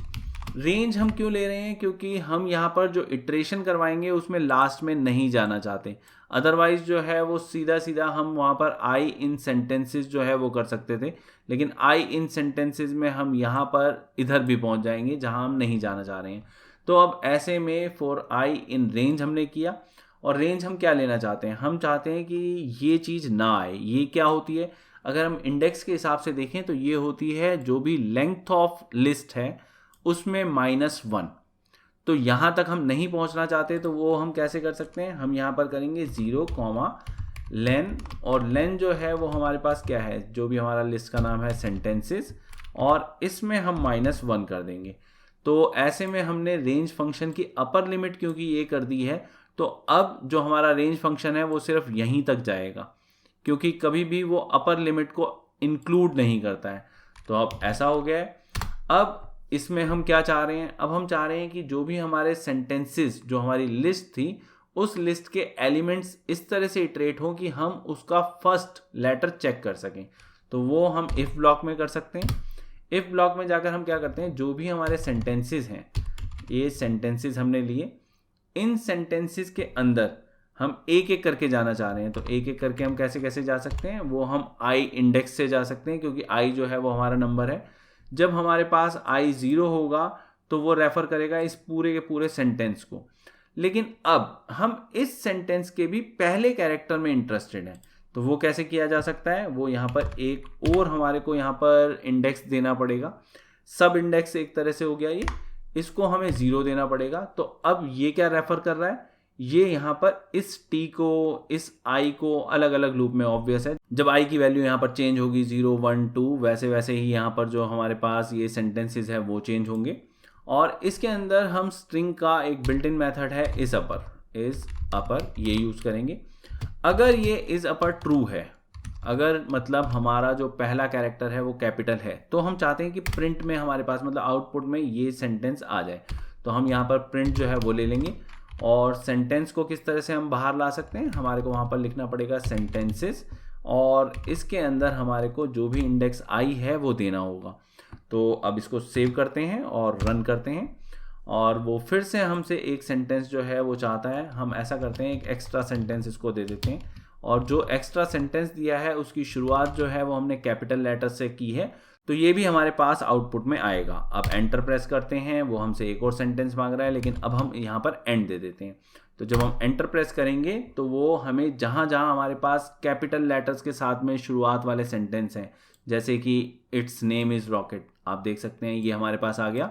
Range हम क्यों ले रहे हैं, क्योंकि हम यहाँ पर जो इटरेशन करवाएंगे उसमें लास्ट में नहीं जाना चाहते। अदरवाइज जो है वो सीधा सीधा हम वहाँ पर आई इन सेंटेंसेस जो है वो कर सकते थे, लेकिन आई इन सेंटेंसेस में हम यहाँ पर इधर भी पहुँच जाएंगे जहाँ हम नहीं जाना चाह रहे हैं। तो अब ऐसे में फॉर आई इन रेंज हमने किया, और रेंज हम क्या लेना चाहते हैं, हम चाहते हैं कि ये चीज़ ना आए। ये क्या होती है, अगर हम इंडेक्स के हिसाब से देखें तो ये होती है जो भी लेंथ ऑफ लिस्ट है उसमें -1। तो यहाँ तक हम नहीं पहुँचना चाहते, तो वो हम कैसे कर सकते हैं, हम यहाँ पर करेंगे 0, लेन, और लेन जो है वो हमारे पास क्या है, जो भी हमारा लिस्ट का नाम है सेंटेंसेस, और इसमें हम -1 कर देंगे। तो ऐसे में हमने रेंज फंक्शन की अपर लिमिट क्योंकि ये कर दी है, तो अब जो हमारा रेंज फंक्शन है वो सिर्फ यहीं तक जाएगा, क्योंकि कभी भी वो अपर लिमिट को इंक्लूड नहीं करता है। तो अब ऐसा हो गया है। अब इसमें हम क्या चाह रहे हैं, अब हम चाह रहे हैं कि जो भी हमारे सेंटेंसेस जो हमारी लिस्ट थी, उस लिस्ट के एलिमेंट्स इस तरह से इटरेट हों कि हम उसका फर्स्ट लेटर चेक कर सकें। तो वो हम इफ ब्लॉक में कर सकते हैं। इफ ब्लॉक में जाकर हम क्या करते हैं, जो भी हमारे सेंटेंसेस हैं, ये सेंटेंसेस हमने लिए, इन सेंटेंसेस के अंदर हम एक एक करके जाना चाह रहे हैं। तो एक एक करके हम कैसे कैसे जा सकते हैं, वो हम आई इंडेक्स से जा सकते हैं, क्योंकि आई जो है वो हमारा नंबर है। जब हमारे पास आई 0 होगा तो वो रेफर करेगा इस पूरे के पूरे सेंटेंस को। लेकिन अब हम इस सेंटेंस के भी पहले कैरेक्टर में इंटरेस्टेड हैं, तो वो कैसे किया जा सकता है, वो यहाँ पर एक और हमारे को यहाँ पर इंडेक्स देना पड़ेगा। सब इंडेक्स एक तरह से हो गया ये, इसको हमें 0 देना पड़ेगा। तो अब ये क्या रेफर कर रहा है, ये यहाँ पर इस t को, इस i को अलग अलग लूप में, ऑब्वियस है जब i की वैल्यू यहाँ पर चेंज होगी 0, 1, 2, वैसे वैसे ही यहाँ पर जो हमारे पास ये सेंटेंसेस है वो चेंज होंगे। और इसके अंदर हम स्ट्रिंग का एक बिल्ट इन मेथड है इज अपर, ये यूज़ करेंगे। अगर ये इज अपर ट्रू है, अगर मतलब हमारा जो पहला कैरेक्टर है वो कैपिटल है, तो हम चाहते हैं कि प्रिंट में हमारे पास मतलब आउटपुट में ये सेंटेंस आ जाए। तो हम यहाँ पर प्रिंट जो है वो ले लेंगे, और सेंटेंस को किस तरह से हम बाहर ला सकते हैं, हमारे को वहाँ पर लिखना पड़ेगा सेंटेंसेस, और इसके अंदर हमारे को जो भी इंडेक्स आई है वो देना होगा। तो अब इसको सेव करते हैं और रन करते हैं, और वो फिर से हमसे एक सेंटेंस जो है वो चाहता है। हम ऐसा करते हैं, एक एक्स्ट्रा सेंटेंस इसको दे देते हैं, और जो एक्स्ट्रा सेंटेंस दिया है उसकी शुरुआत जो है वो हमने कैपिटल लेटर से की है, तो ये भी हमारे पास आउटपुट में आएगा। अब एंटर प्रेस करते हैं, वो हमसे एक और सेंटेंस मांग रहा है, लेकिन अब हम यहाँ पर एंड दे देते हैं। तो जब हम एंटर प्रेस करेंगे तो वो हमें जहाँ जहाँ हमारे पास कैपिटल लेटर्स के साथ में शुरुआत वाले सेंटेंस हैं, जैसे कि इट्स नेम इज़ रॉकेट, आप देख सकते हैं ये हमारे पास आ गया।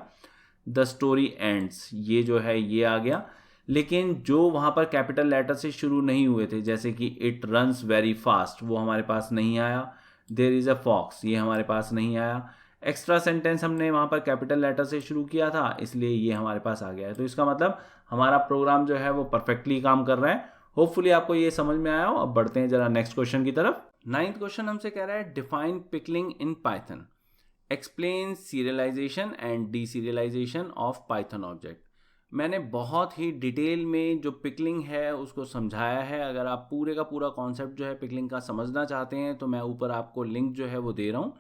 द स्टोरी एंड्स, ये जो है ये आ गया। लेकिन जो वहाँ पर कैपिटल लेटर से शुरू नहीं हुए थे, जैसे कि इट रन्स वेरी फास्ट, वो हमारे पास नहीं आया। देयर इज़ अ फॉक्स, ये हमारे पास नहीं आया। एक्स्ट्रा सेंटेंस हमने वहाँ पर कैपिटल लेटर से शुरू किया था, इसलिए ये हमारे पास आ गया है। तो इसका मतलब हमारा प्रोग्राम जो है वो परफेक्टली काम कर रहा है। होपफुली आपको ये समझ में आया हो। अब बढ़ते हैं जरा नेक्स्ट क्वेश्चन की तरफ। 9th क्वेश्चन हमसे कह रहा है, define pickling in Python, explain serialization and deserialization of Python object. मैंने बहुत ही डिटेल में जो पिकलिंग है उसको समझाया है। अगर आप पूरे का पूरा कॉन्सेप्ट जो है पिकलिंग का समझना चाहते हैं तो मैं ऊपर आपको लिंक जो है वो दे रहा हूँ।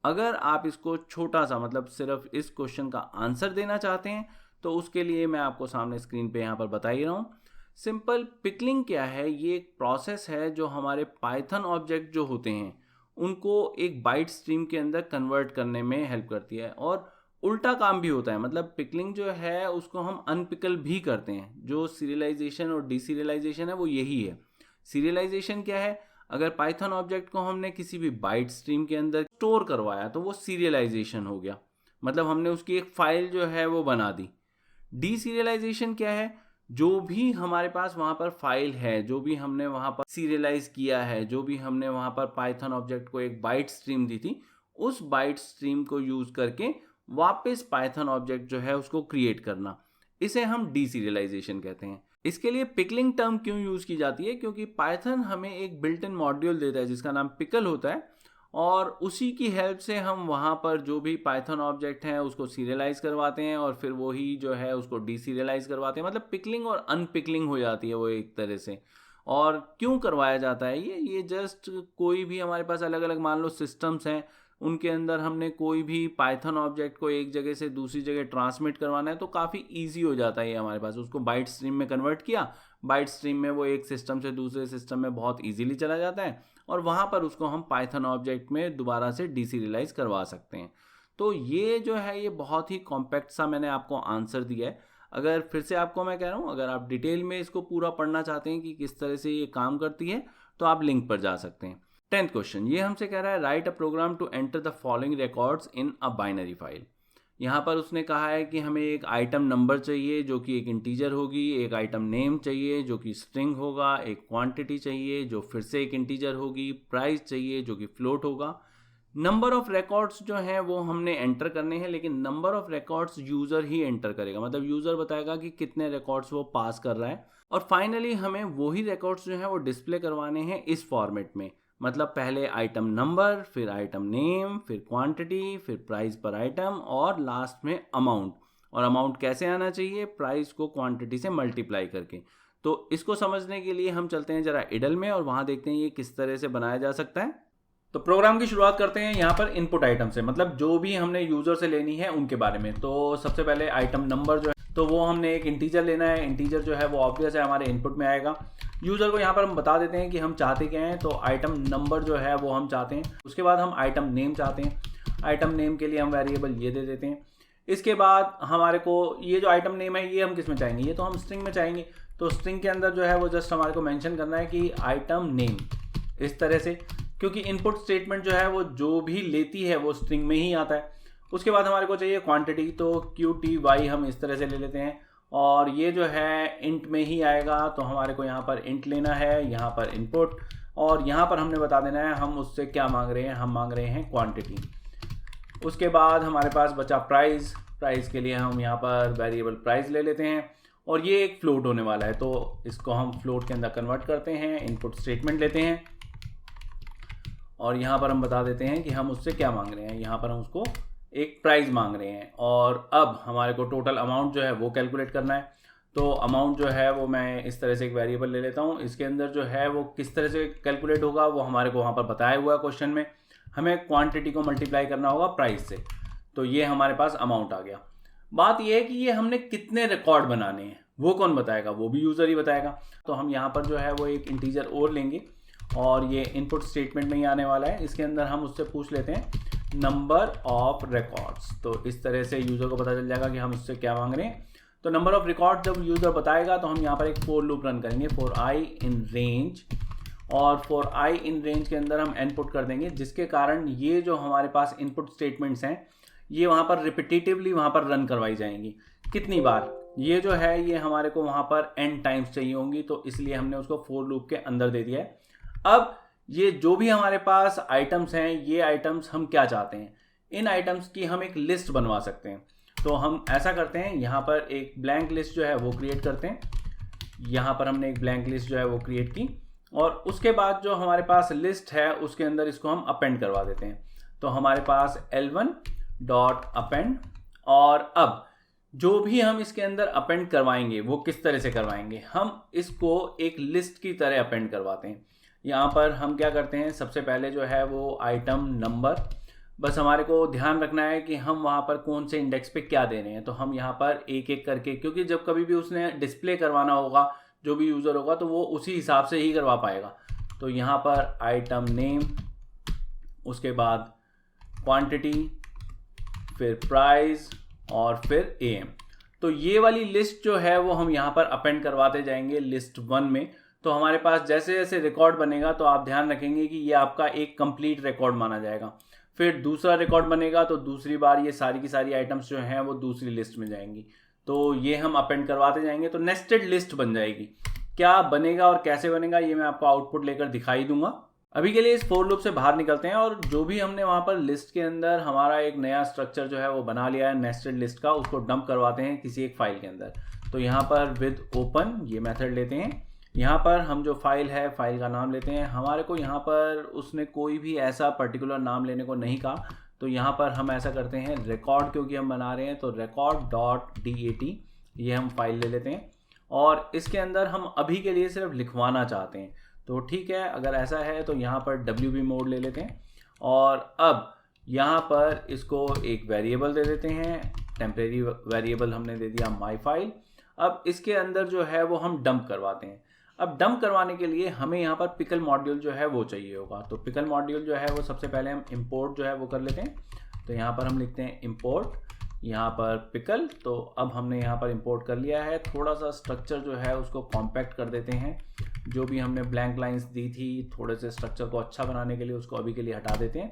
अगर आप इसको छोटा सा मतलब सिर्फ इस क्वेश्चन का आंसर देना चाहते हैं तो उसके लिए मैं आपको सामने स्क्रीन पे यहाँ पर बता ही रहा हूँ। सिंपल पिकलिंग क्या है, ये एक प्रोसेस है जो हमारे पाइथन ऑब्जेक्ट जो होते हैं उनको एक बाइट स्ट्रीम के अंदर कन्वर्ट करने में हेल्प करती है। और उल्टा काम भी होता है, मतलब पिकलिंग जो है उसको हम अनपिकल भी करते हैं। जो सीरियलाइजेशन और डीसीरियलाइजेशन है वो यही है। सीरियलाइजेशन क्या है, अगर पाइथन ऑब्जेक्ट को हमने किसी भी बाइट स्ट्रीम के अंदर स्टोर करवाया तो वो सीरियलाइजेशन हो गया, मतलब हमने उसकी एक फाइल जो है वो बना दी। डीसीरियलाइजेशन क्या है, जो भी हमारे पास वहाँ पर फाइल है, जो भी हमने वहाँ पर सीरियलाइज किया है, जो भी हमने वहाँ पर पाइथन ऑब्जेक्ट को एक बाइट स्ट्रीम दी थी, उस बाइट स्ट्रीम को यूज करके वापस पाइथन ऑब्जेक्ट जो है उसको क्रिएट करना, इसे हम डीसीरियलाइजेशन कहते हैं। इसके लिए पिकलिंग टर्म क्यों यूज की जाती है, क्योंकि पाइथन हमें एक बिल्ट इन मॉड्यूल देता है जिसका नाम पिकल होता है, और उसी की हेल्प से हम वहाँ पर जो भी पाइथन ऑब्जेक्ट हैं उसको सीरियलाइज करवाते हैं और फिर वही जो है उसको डीसीरियलाइज करवाते हैं। मतलब पिकलिंग और अनपिकलिंग हो जाती है वो एक तरह से। और क्यों करवाया जाता है ये जस्ट कोई भी हमारे पास अलग अलग मान लो सिस्टम्स हैं, उनके अंदर हमने कोई भी पाइथन ऑब्जेक्ट को एक जगह से दूसरी जगह ट्रांसमिट करवाना है तो काफ़ी ईजी हो जाता है ये हमारे पास। उसको बाइट स्ट्रीम में कन्वर्ट किया, बाइट स्ट्रीम में वो एक सिस्टम से दूसरे सिस्टम में बहुत ईजिली चला जाता है और वहाँ पर उसको हम पाइथन ऑब्जेक्ट में दोबारा से डीसीरियलाइज करवा सकते हैं। तो ये जो है ये बहुत ही कॉम्पैक्ट सा मैंने आपको आंसर दिया है। अगर फिर से आपको मैं कह रहा हूँ, अगर आप डिटेल में इसको पूरा पढ़ना चाहते हैं कि किस तरह से ये काम करती है तो आप लिंक पर जा सकते हैं। 10th क्वेश्चन ये हमसे कह रहा है write a program to enter the following records in a binary file. यहाँ पर उसने कहा है कि हमें एक आइटम नंबर चाहिए जो कि एक इंटीजर होगी, एक आइटम नेम चाहिए जो कि स्ट्रिंग होगा, एक क्वांटिटी चाहिए जो फिर से एक इंटीजर होगी, प्राइस चाहिए जो कि फ्लोट होगा। नंबर ऑफ रिकॉर्ड्स जो हैं वो हमने एंटर करने हैं, लेकिन number of records user he enter करेगा, मतलब यूज़र बताएगा कि कितने रिकॉर्ड्स वो पास कर रहा है। और फाइनली हमें वही रिकॉर्ड्स जो हैं वो डिस्प्ले करवाने हैं इस फॉर्मेट में, मतलब पहले आइटम नंबर, फिर आइटम नेम, फिर क्वांटिटी, फिर प्राइस पर आइटम और लास्ट में अमाउंट। और अमाउंट कैसे आना चाहिए, प्राइस को क्वांटिटी से मल्टीप्लाई करके। तो इसको समझने के लिए हम चलते हैं जरा इडल में और वहाँ देखते हैं ये किस तरह से बनाया जा सकता है। तो प्रोग्राम की शुरुआत करते हैं यहाँ पर इनपुट आइटम से, मतलब जो भी हमने यूजर से लेनी है उनके बारे में। तो सबसे पहले आइटम नंबर जो है तो वो हमने एक इंटीजर लेना है। इंटीजर जो है वो ऑब्वियस है हमारे इनपुट में आएगा। यूजर को यहाँ पर हम बता देते हैं कि हम चाहते क्या हैं, तो आइटम नंबर जो है वो हम चाहते हैं। उसके बाद हम आइटम नेम चाहते हैं, आइटम नेम के लिए हम वेरिएबल ये दे देते हैं। इसके बाद हमारे को ये जो आइटम नेम है ये हम किस में चाहेंगे, ये तो हम स्ट्रिंग में चाहेंगे। तो स्ट्रिंग के अंदर जो है वो जस्ट हमारे को मेंशन करना है कि आइटम नेम, इस तरह से, क्योंकि इनपुट स्टेटमेंट जो है वो जो भी लेती है वो स्ट्रिंग में ही आता है। उसके बाद हमारे को चाहिए क्वांटिटी, तो QTY हम इस तरह से ले लेते हैं और ये जो है इंट में ही आएगा। तो हमारे को यहाँ पर इंट लेना है, यहाँ पर इनपुट, और यहाँ पर हमने बता देना है हम उससे क्या मांग रहे हैं, हम मांग रहे हैं क्वांटिटी। उसके बाद हमारे पास बचा प्राइस। प्राइस के लिए हम यहाँ पर वेरिएबल प्राइस ले लेते हैं और ये एक फ्लोट होने वाला है तो इसको हम फ्लोट के अंदर कन्वर्ट करते हैं, इनपुट स्टेटमेंट लेते हैं और यहाँ पर हम बता देते हैं कि हम उससे क्या मांग रहे हैं। यहाँ पर हम उसको एक प्राइस मांग रहे हैं और अब हमारे को टोटल अमाउंट जो है वो कैलकुलेट करना है। तो अमाउंट जो है वो मैं इस तरह से एक वेरिएबल ले लेता हूँ। इसके अंदर जो है वो किस तरह से कैलकुलेट होगा वो हमारे को वहाँ पर बताया हुआ है क्वेश्चन में। हमें क्वांटिटी को मल्टीप्लाई करना होगा प्राइस से, तो ये हमारे पास अमाउंट आ गया। बात यह है कि ये हमने कितने रिकॉर्ड बनाने हैं वो कौन बताएगा, वो भी यूज़र ही बताएगा। तो हम यहाँ पर जो है वो एक इंटीजर और लेंगे और ये इनपुट स्टेटमेंट में ही आने वाला है। इसके अंदर हम उससे पूछ लेते हैं नंबर ऑफ रिकॉर्ड्स। तो इस तरह से यूज़र को पता चल जाएगा कि हम उससे क्या मांग रहे हैं। तो नंबर ऑफ रिकॉर्ड जब यूज़र बताएगा तो हम यहाँ पर एक फॉर लूप रन करेंगे, फॉर आई इन रेंज, और फॉर आई इन रेंज के अंदर हम इनपुट कर देंगे, जिसके कारण ये जो हमारे पास इनपुट स्टेटमेंट्स हैं ये वहाँ पर रिपीटेटिवली वहाँ पर रन करवाई जाएंगी। कितनी बार, ये जो है ये हमारे को वहाँ पर n टाइम्स चाहिए होंगी, तो इसलिए हमने उसको फॉर लूप के अंदर दे दिया है। अब ये जो भी हमारे पास आइटम्स हैं, ये आइटम्स हम क्या चाहते हैं, इन आइटम्स की हम एक लिस्ट बनवा सकते हैं। तो हम ऐसा करते हैं, यहाँ पर एक ब्लैंक लिस्ट जो है वो क्रिएट करते हैं। यहाँ पर हमने एक ब्लैंक लिस्ट जो है वो क्रिएट की और उसके बाद जो हमारे पास लिस्ट है उसके अंदर इसको हम अपेंड करवा देते हैं। तो हमारे पास L1 डॉट अपेंड, और अब जो भी हम इसके अंदर अपेंड करवाएंगे वो किस तरह से करवाएंगे, हम इसको एक लिस्ट की तरह अपेंड करवाते हैं। यहाँ पर हम क्या करते हैं, सबसे पहले जो है वो आइटम नंबर, बस हमारे को ध्यान रखना है कि हम वहाँ पर कौन से इंडेक्स पे क्या दे रहे हैं। तो हम यहाँ पर एक एक करके, क्योंकि जब कभी भी उसने डिस्प्ले करवाना होगा जो भी यूज़र होगा तो वो उसी हिसाब से ही करवा पाएगा। तो यहाँ पर आइटम नेम, उसके बाद क्वांटिटी, फिर प्राइस और फिर AM। तो ये वाली लिस्ट जो है वो हम यहाँ पर अपेंड करवाते जाएंगे लिस्ट 1 में। तो हमारे पास जैसे जैसे रिकॉर्ड बनेगा तो आप ध्यान रखेंगे कि ये आपका एक कंप्लीट रिकॉर्ड माना जाएगा। फिर दूसरा रिकॉर्ड बनेगा तो दूसरी बार ये सारी की सारी आइटम्स जो हैं वो दूसरी लिस्ट में जाएंगी। तो ये हम अपेंड करवाते जाएंगे तो नेस्टेड लिस्ट बन जाएगी। क्या बनेगा और कैसे बनेगा ये मैं आपको आउटपुट लेकर दिखाई दूंगा। अभी के लिए इस फोर लूप से बाहर निकलते हैं और जो भी हमने वहाँ पर लिस्ट के अंदर हमारा एक नया स्ट्रक्चर जो है वो बना लिया है नेस्टेड लिस्ट का, उसको डंप करवाते हैं किसी एक फाइल के अंदर। तो यहाँ पर विद ओपन ये मेथड लेते हैं। यहाँ पर हम जो फाइल है फाइल का नाम लेते हैं। हमारे को यहाँ पर उसने कोई भी ऐसा पर्टिकुलर नाम लेने को नहीं कहा, तो यहाँ पर हम ऐसा करते हैं रिकॉर्ड, क्योंकि हम बना रहे हैं तो record.dat ये हम फाइल ले लेते हैं और इसके अंदर हम अभी के लिए सिर्फ लिखवाना चाहते हैं। तो ठीक है, अगर ऐसा है तो यहाँ पर WB मोड ले लेते हैं और अब यहाँ पर इसको एक वेरिएबल दे देते हैं, टेम्परेरी वेरिएबल हमने दे दिया माई फाइल। अब इसके अंदर जो है वो हम डंप करवाते हैं। अब डंप करवाने के लिए हमें यहाँ पर पिकल मॉड्यूल जो है वो चाहिए होगा। तो पिकल मॉड्यूल जो है वो सबसे पहले हम इंपोर्ट जो है वो कर लेते हैं। तो यहाँ पर हम लिखते हैं इंपोर्ट, यहाँ पर पिकल। तो अब हमने यहाँ पर इंपोर्ट कर लिया है। थोड़ा सा स्ट्रक्चर जो है उसको कॉम्पैक्ट कर देते हैं, जो भी हमने ब्लैंक लाइंस दी थी थोड़े से स्ट्रक्चर को अच्छा बनाने के लिए उसको अभी के लिए हटा देते हैं।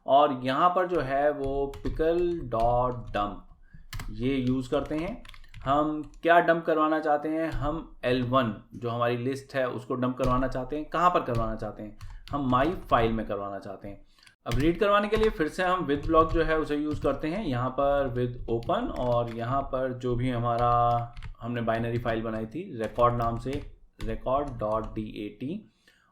और यहाँ पर जो है वो पिकल डॉट डंप ये यूज़ करते हैं। हम क्या डंप करवाना चाहते हैं, हम L1 जो हमारी लिस्ट है उसको डंप करवाना चाहते हैं। कहाँ पर करवाना चाहते हैं, हम माई फाइल में करवाना चाहते हैं। अब रीड करवाने के लिए फिर से हम विद ब्लॉक जो है उसे यूज़ करते हैं। यहाँ पर विद ओपन और यहाँ पर जो भी हमारा हमने बाइनरी फाइल बनाई थी रिकॉर्ड नाम से record.dat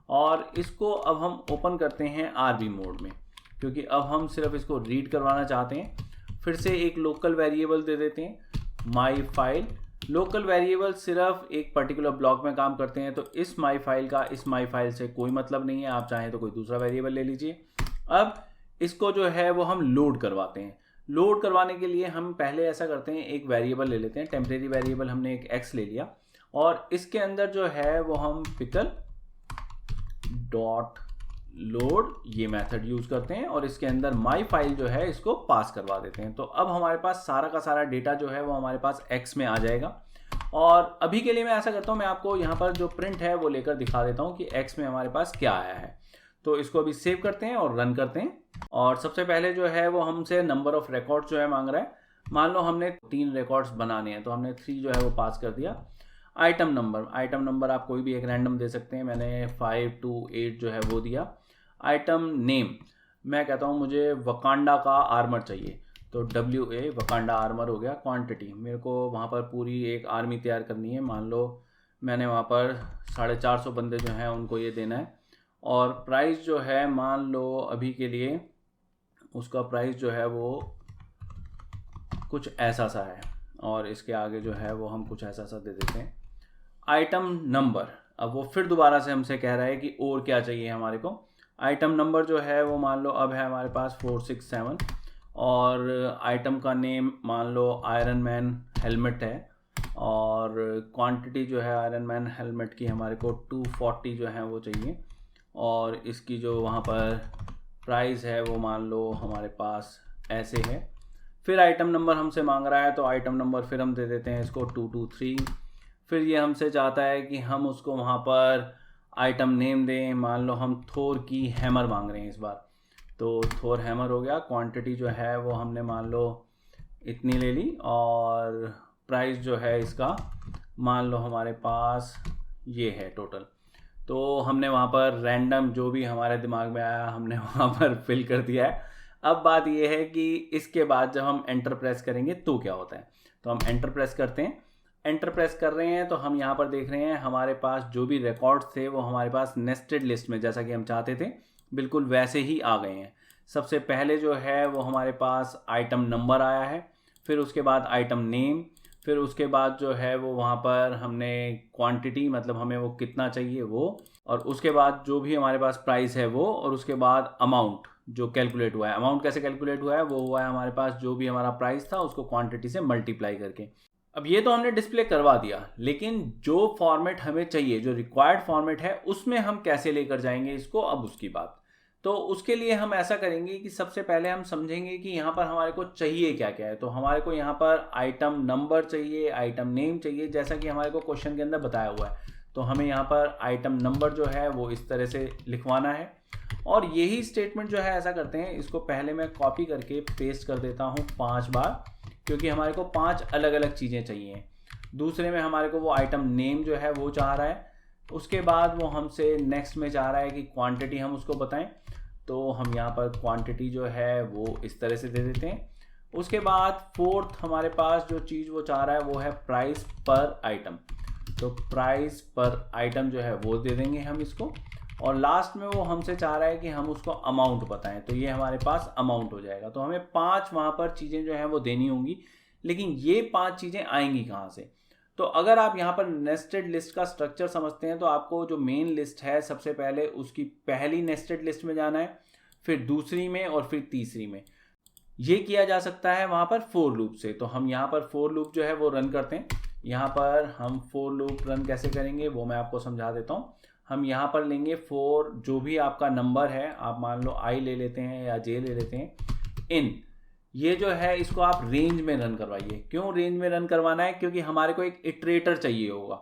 और इसको अब हम ओपन करते हैं RB मोड में, क्योंकि अब हम सिर्फ इसको रीड करवाना चाहते हैं। फिर से एक लोकल वेरिएबल दे देते हैं माई फाइल। लोकल वेरिएबल सिर्फ एक पर्टिकुलर ब्लॉक में काम करते हैं, तो इस माई फाइल का इस माई फाइल से कोई मतलब नहीं है। आप चाहें तो कोई दूसरा वेरिएबल ले लीजिए। अब इसको जो है वो हम लोड करवाते हैं। लोड करवाने के लिए हम पहले ऐसा करते हैं, एक वेरिएबल ले लेते हैं, टेम्परेरी वेरिएबल हमने एक x ले लिया और इसके अंदर जो है वो हम पिकल डॉट लोड ये मेथड यूज़ करते हैं और इसके अंदर माई फाइल जो है इसको पास करवा देते हैं। तो अब हमारे पास सारा का सारा डेटा जो है वो हमारे पास x में आ जाएगा। और अभी के लिए मैं ऐसा करता हूँ, मैं आपको यहाँ पर जो प्रिंट है वो लेकर दिखा देता हूँ कि x में हमारे पास क्या आया है। तो इसको अभी सेव करते हैं और रन करते हैं। और सबसे पहले जो है वो हमसे नंबर ऑफ रिकॉर्ड्स जो है मांग रहा है। मान लो हमने 3 रिकॉर्ड्स बनाने हैं तो हमने 3 जो है वो पास कर दिया। आइटम नंबर आप कोई भी एक रैंडम दे सकते हैं। मैंने 5 to 8 जो है वो दिया। आइटम नेम मैं कहता हूँ मुझे वकांडा का आर्मर चाहिए, तो WA वकांडा आर्मर हो गया। क्वांटिटी मेरे को वहाँ पर पूरी एक आर्मी तैयार करनी है। मान लो मैंने वहाँ पर 450 बंदे जो हैं उनको ये देना है। और प्राइस जो है मान लो अभी के लिए उसका प्राइस जो है वो कुछ ऐसा सा है और इसके आगे जो है वो हम कुछ ऐसा सा दे देते हैं। आइटम नंबर, अब वो फिर दोबारा से हमसे कह रहा है कि और क्या चाहिए हमारे को। आइटम नंबर जो है वो मान लो अब है हमारे पास 467 और आइटम का नेम मान लो आयरन मैन हेलमेट है और क्वांटिटी जो है आयरन मैन हेलमेट की हमारे को 240 जो है वो चाहिए और इसकी जो वहाँ पर प्राइस है वो मान लो हमारे पास ऐसे है। फिर आइटम नंबर हमसे मांग रहा है तो आइटम नंबर फिर हम दे देते हैं इसको 223। फिर ये हमसे चाहता है कि हम उसको वहाँ पर आइटम नेम दें। मान लो हम थोर की हैमर मांग रहे हैं इस बार, तो थोर हैमर हो गया। क्वांटिटी जो है वो हमने मान लो इतनी ले ली और प्राइस जो है इसका मान लो हमारे पास ये है टोटल। तो हमने वहाँ पर रैंडम जो भी हमारे दिमाग में आया हमने वहाँ पर फिल कर दिया है। अब बात ये है कि इसके बाद जब हम एंटर प्रेस करेंगे तो क्या होता है। तो हम एंटर प्रेस करते हैं। एंटर प्रेस कर रहे हैं तो हम यहाँ पर देख रहे हैं हमारे पास जो भी रिकॉर्ड्स थे वो हमारे पास नेस्टेड लिस्ट में जैसा कि हम चाहते थे बिल्कुल वैसे ही आ गए हैं। सबसे पहले जो है वो हमारे पास आइटम नंबर आया है, फिर उसके बाद आइटम नेम, फिर उसके बाद जो है वो वहाँ पर हमने क्वांटिटी, मतलब हमें वो कितना चाहिए वो, और उसके बाद जो भी हमारे पास प्राइस है वो, और उसके बाद अमाउंट जो कैलकुलेट हुआ है। अमाउंट कैसे कैलकुलेट हुआ है, वो हुआ है हमारे पास जो भी हमारा प्राइस था उसको क्वांटिटी से मल्टीप्लाई करके। अब ये तो हमने डिस्प्ले करवा दिया, लेकिन जो फॉर्मेट हमें चाहिए, जो रिक्वायर्ड फॉर्मेट है, उसमें हम कैसे लेकर जाएंगे इसको, अब उसकी बात। तो उसके लिए हम ऐसा करेंगे कि सबसे पहले हम समझेंगे कि यहाँ पर हमारे को चाहिए क्या क्या है। तो हमारे को यहाँ पर आइटम नंबर चाहिए, आइटम नेम चाहिए, जैसा कि हमारे को क्वेश्चन के अंदर बताया हुआ है। तो हमें यहाँ पर आइटम नंबर जो है वो इस तरह से लिखवाना है, और यही स्टेटमेंट जो है ऐसा करते हैं, इसको पहले मैं कॉपी करके पेस्ट कर देता हूँ 5 बार, क्योंकि हमारे को 5 अलग अलग चीज़ें चाहिए। दूसरे में हमारे को वो आइटम नेम जो है वो चाह रहा है, उसके बाद वो हमसे नेक्स्ट में चाह रहा है कि क्वांटिटी हम उसको बताएं। तो हम यहाँ पर क्वांटिटी जो है वो इस तरह से दे देते हैं। उसके बाद फोर्थ हमारे पास जो चीज़ वो चाह रहा है वो है प्राइस पर आइटम। तो प्राइस पर आइटम जो है वो दे देंगे हम इसको, और लास्ट में वो हमसे चाह रहा है कि हम उसको अमाउंट बताएं। तो ये हमारे पास अमाउंट हो जाएगा। तो हमें 5 वहाँ पर चीज़ें जो हैं वो देनी होंगी, लेकिन ये 5 चीज़ें आएंगी कहाँ से। तो अगर आप यहाँ पर नेस्टेड लिस्ट का स्ट्रक्चर समझते हैं, तो आपको जो मेन लिस्ट है सबसे पहले उसकी पहली नेस्टेड लिस्ट में जाना है, फिर दूसरी में, और फिर तीसरी में। ये किया जा सकता है वहाँ पर फोर लूप से। तो हम यहाँ पर फोर लूप जो है वो रन करते हैं। यहाँ पर हम फोर लूप रन कैसे करेंगे वो मैं आपको समझा देता हूँ। हम यहाँ पर लेंगे फोर, जो भी आपका नंबर है, आप मान लो आई ले लेते हैं या जे ले लेते हैं, इन, ये जो है इसको आप रेंज में रन करवाइए। क्यों रेंज में रन करवाना है, क्योंकि हमारे को एक इटरेटर चाहिए होगा।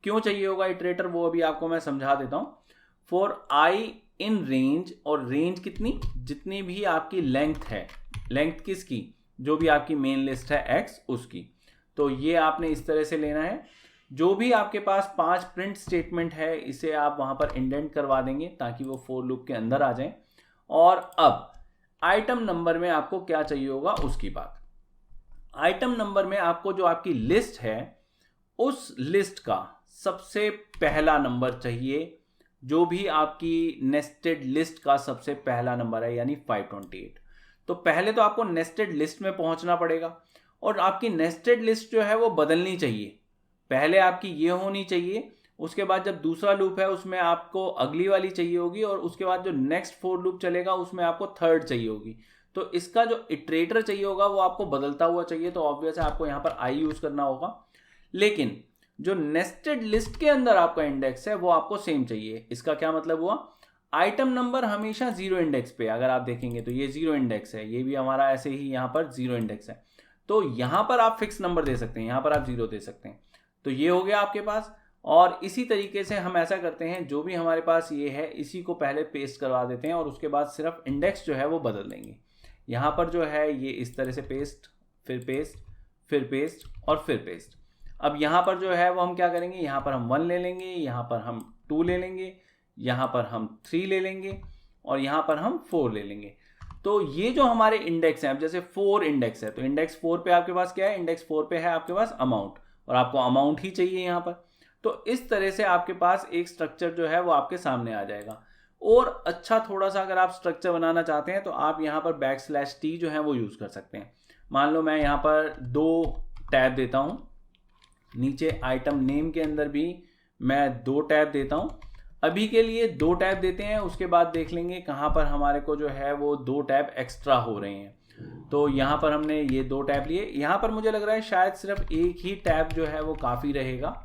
क्यों चाहिए होगा इटरेटर, वो अभी आपको मैं समझा देता हूँ। फॉर आई इन रेंज, और रेंज कितनी, जितनी भी आपकी लेंथ है, लेंथ किसकी, जो भी आपकी मेन लिस्ट है एक्स, उसकी। तो ये आपने इस तरह से लेना है। जो भी आपके पास 5 प्रिंट स्टेटमेंट है, इसे आप वहां पर इंडेंट करवा देंगे ताकि वो फोर लूप के अंदर आ जाए। और अब आइटम नंबर में आपको क्या चाहिए होगा उसकी बात। आइटम नंबर में आपको जो आपकी लिस्ट है, उस लिस्ट का सबसे पहला नंबर चाहिए, जो भी आपकी नेस्टेड लिस्ट का सबसे पहला नंबर है, यानी 528। तो पहले तो आपको नेस्टेड लिस्ट में पहुंचना पड़ेगा, और आपकी नेस्टेड लिस्ट जो है वो बदलनी चाहिए। पहले आपकी ये होनी चाहिए, उसके बाद जब दूसरा लूप है उसमें आपको अगली वाली चाहिए होगी, और उसके बाद जो नेक्स्ट फोर लूप चलेगा उसमें आपको थर्ड चाहिए होगी। तो इसका जो इटरेटर चाहिए होगा वो आपको बदलता हुआ चाहिए। तो ऑब्वियस है आपको यहाँ पर आई यूज करना होगा, लेकिन जो नेस्टेड लिस्ट के अंदर आपका इंडेक्स है वो आपको सेम चाहिए। इसका क्या मतलब हुआ, आइटम नंबर हमेशा 0 इंडेक्स पे। अगर आप देखेंगे तो ये 0 इंडेक्स है, ये भी हमारा ऐसे ही यहाँ पर 0 इंडेक्स है। तो यहाँ पर आप फिक्स नंबर दे सकते हैं, यहाँ पर आप 0 दे सकते हैं। तो ये हो गया आपके पास। और इसी तरीके से हम ऐसा करते हैं, जो भी हमारे पास ये है इसी को पहले पेस्ट करवा देते हैं, और उसके बाद सिर्फ इंडेक्स जो है वो बदल देंगे। यहाँ पर जो है ये इस तरह से पेस्ट, फिर पेस्ट, फिर पेस्ट, और फिर पेस्ट। अब यहाँ पर जो है वो हम क्या करेंगे, यहाँ पर हम 1 ले लेंगे, यहाँ पर हम 2 ले लेंगे, यहाँ पर हम 3 ले लेंगे, और यहाँ पर हम 4 ले लेंगे। तो ये जो हमारे इंडेक्स हैं, अब जैसे 4 इंडेक्स है, तो इंडेक्स 4 पे आपके पास क्या है, इंडेक्स 4 पे है आपके पास अमाउंट, और आपको अमाउंट ही चाहिए यहाँ पर। तो इस तरह से आपके पास एक स्ट्रक्चर जो है वो आपके सामने आ जाएगा। और अच्छा थोड़ा सा अगर आप स्ट्रक्चर बनाना चाहते हैं तो आप यहाँ पर \t जो है वो यूज़ कर सकते हैं। मान लो मैं यहाँ पर 2 टैब देता हूँ, नीचे आइटम नेम के अंदर भी मैं 2 टैब देता हूँ। अभी के लिए 2 टैब देते हैं, उसके बाद देख लेंगे कहाँ पर हमारे को जो है वो 2 टैब एक्स्ट्रा हो रहे हैं। तो यहाँ पर हमने ये 2 टैब लिए। यहाँ पर मुझे लग रहा है शायद सिर्फ एक ही टैब जो है वो काफ़ी रहेगा।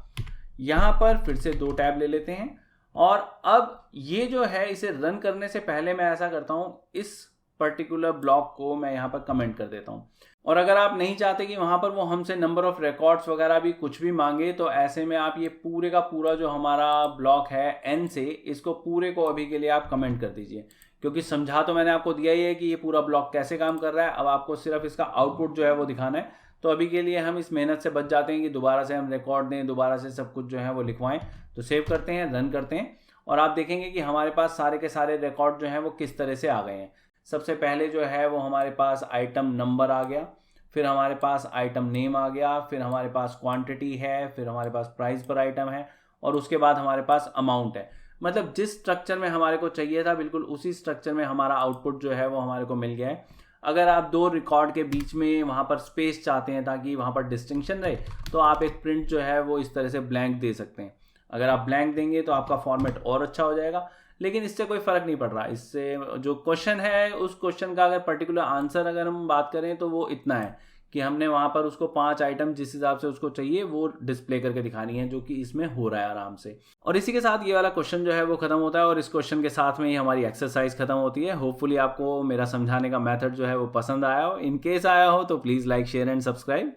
यहाँ पर फिर से 2 टैब ले लेते हैं, और अब ये जो है इसे रन करने से पहले मैं ऐसा करता हूँ, इस पर्टिकुलर ब्लॉक को मैं यहाँ पर कमेंट कर देता हूँ। और अगर आप नहीं चाहते कि वहाँ पर वो हमसे नंबर ऑफ रिकॉर्ड्स वगैरह भी कुछ भी मांगे, तो ऐसे में आप ये पूरे का पूरा जो हमारा ब्लॉक है n से, इसको पूरे को अभी के लिए आप कमेंट कर दीजिए, क्योंकि समझा तो मैंने आपको दिया ही है कि ये पूरा ब्लॉक कैसे काम कर रहा है। अब आपको सिर्फ इसका आउटपुट जो है वो दिखाना है। तो अभी के लिए हम इस मेहनत से बच जाते हैं कि दोबारा से हम रिकॉर्ड दें, दोबारा से सब कुछ जो है वो लिखवाएं। तो सेव करते हैं, रन करते हैं, और आप देखेंगे कि हमारे पास सारे के सारे रिकॉर्ड जो हैं वो किस तरह से आ गए हैं। सबसे पहले जो है वो हमारे पास आइटम नंबर आ गया, फिर हमारे पास आइटम नेम आ गया, फिर हमारे पास क्वांटिटी है, फिर हमारे पास प्राइस पर आइटम है, और उसके बाद हमारे पास अमाउंट है। मतलब जिस स्ट्रक्चर में हमारे को चाहिए था बिल्कुल उसी स्ट्रक्चर में हमारा आउटपुट जो है वो हमारे को मिल गया है। अगर आप दो रिकॉर्ड के बीच में वहाँ पर स्पेस चाहते हैं ताकि वहाँ पर डिस्टिंक्शन रहे, तो आप एक प्रिंट जो है वो इस तरह से ब्लैंक दे सकते हैं। अगर आप ब्लैंक देंगे तो आपका फॉर्मेट और अच्छा हो जाएगा, लेकिन इससे कोई फ़र्क नहीं पड़ रहा। इससे जो क्वेश्चन है उस क्वेश्चन का अगर पर्टिकुलर आंसर अगर हम बात करें तो वो इतना है कि हमने वहाँ पर उसको 5 आइटम जिस हिसाब से उसको चाहिए वो डिस्प्ले करके दिखानी है, जो कि इसमें हो रहा है आराम से। और इसी के साथ ये वाला क्वेश्चन जो है वो खत्म होता है और इस क्वेश्चन के साथ में ही हमारी एक्सरसाइज खत्म होती है। होपफुली आपको मेरा समझाने का मेथड जो है वो पसंद आया हो। इन केस आया हो तो please like, share and subscribe.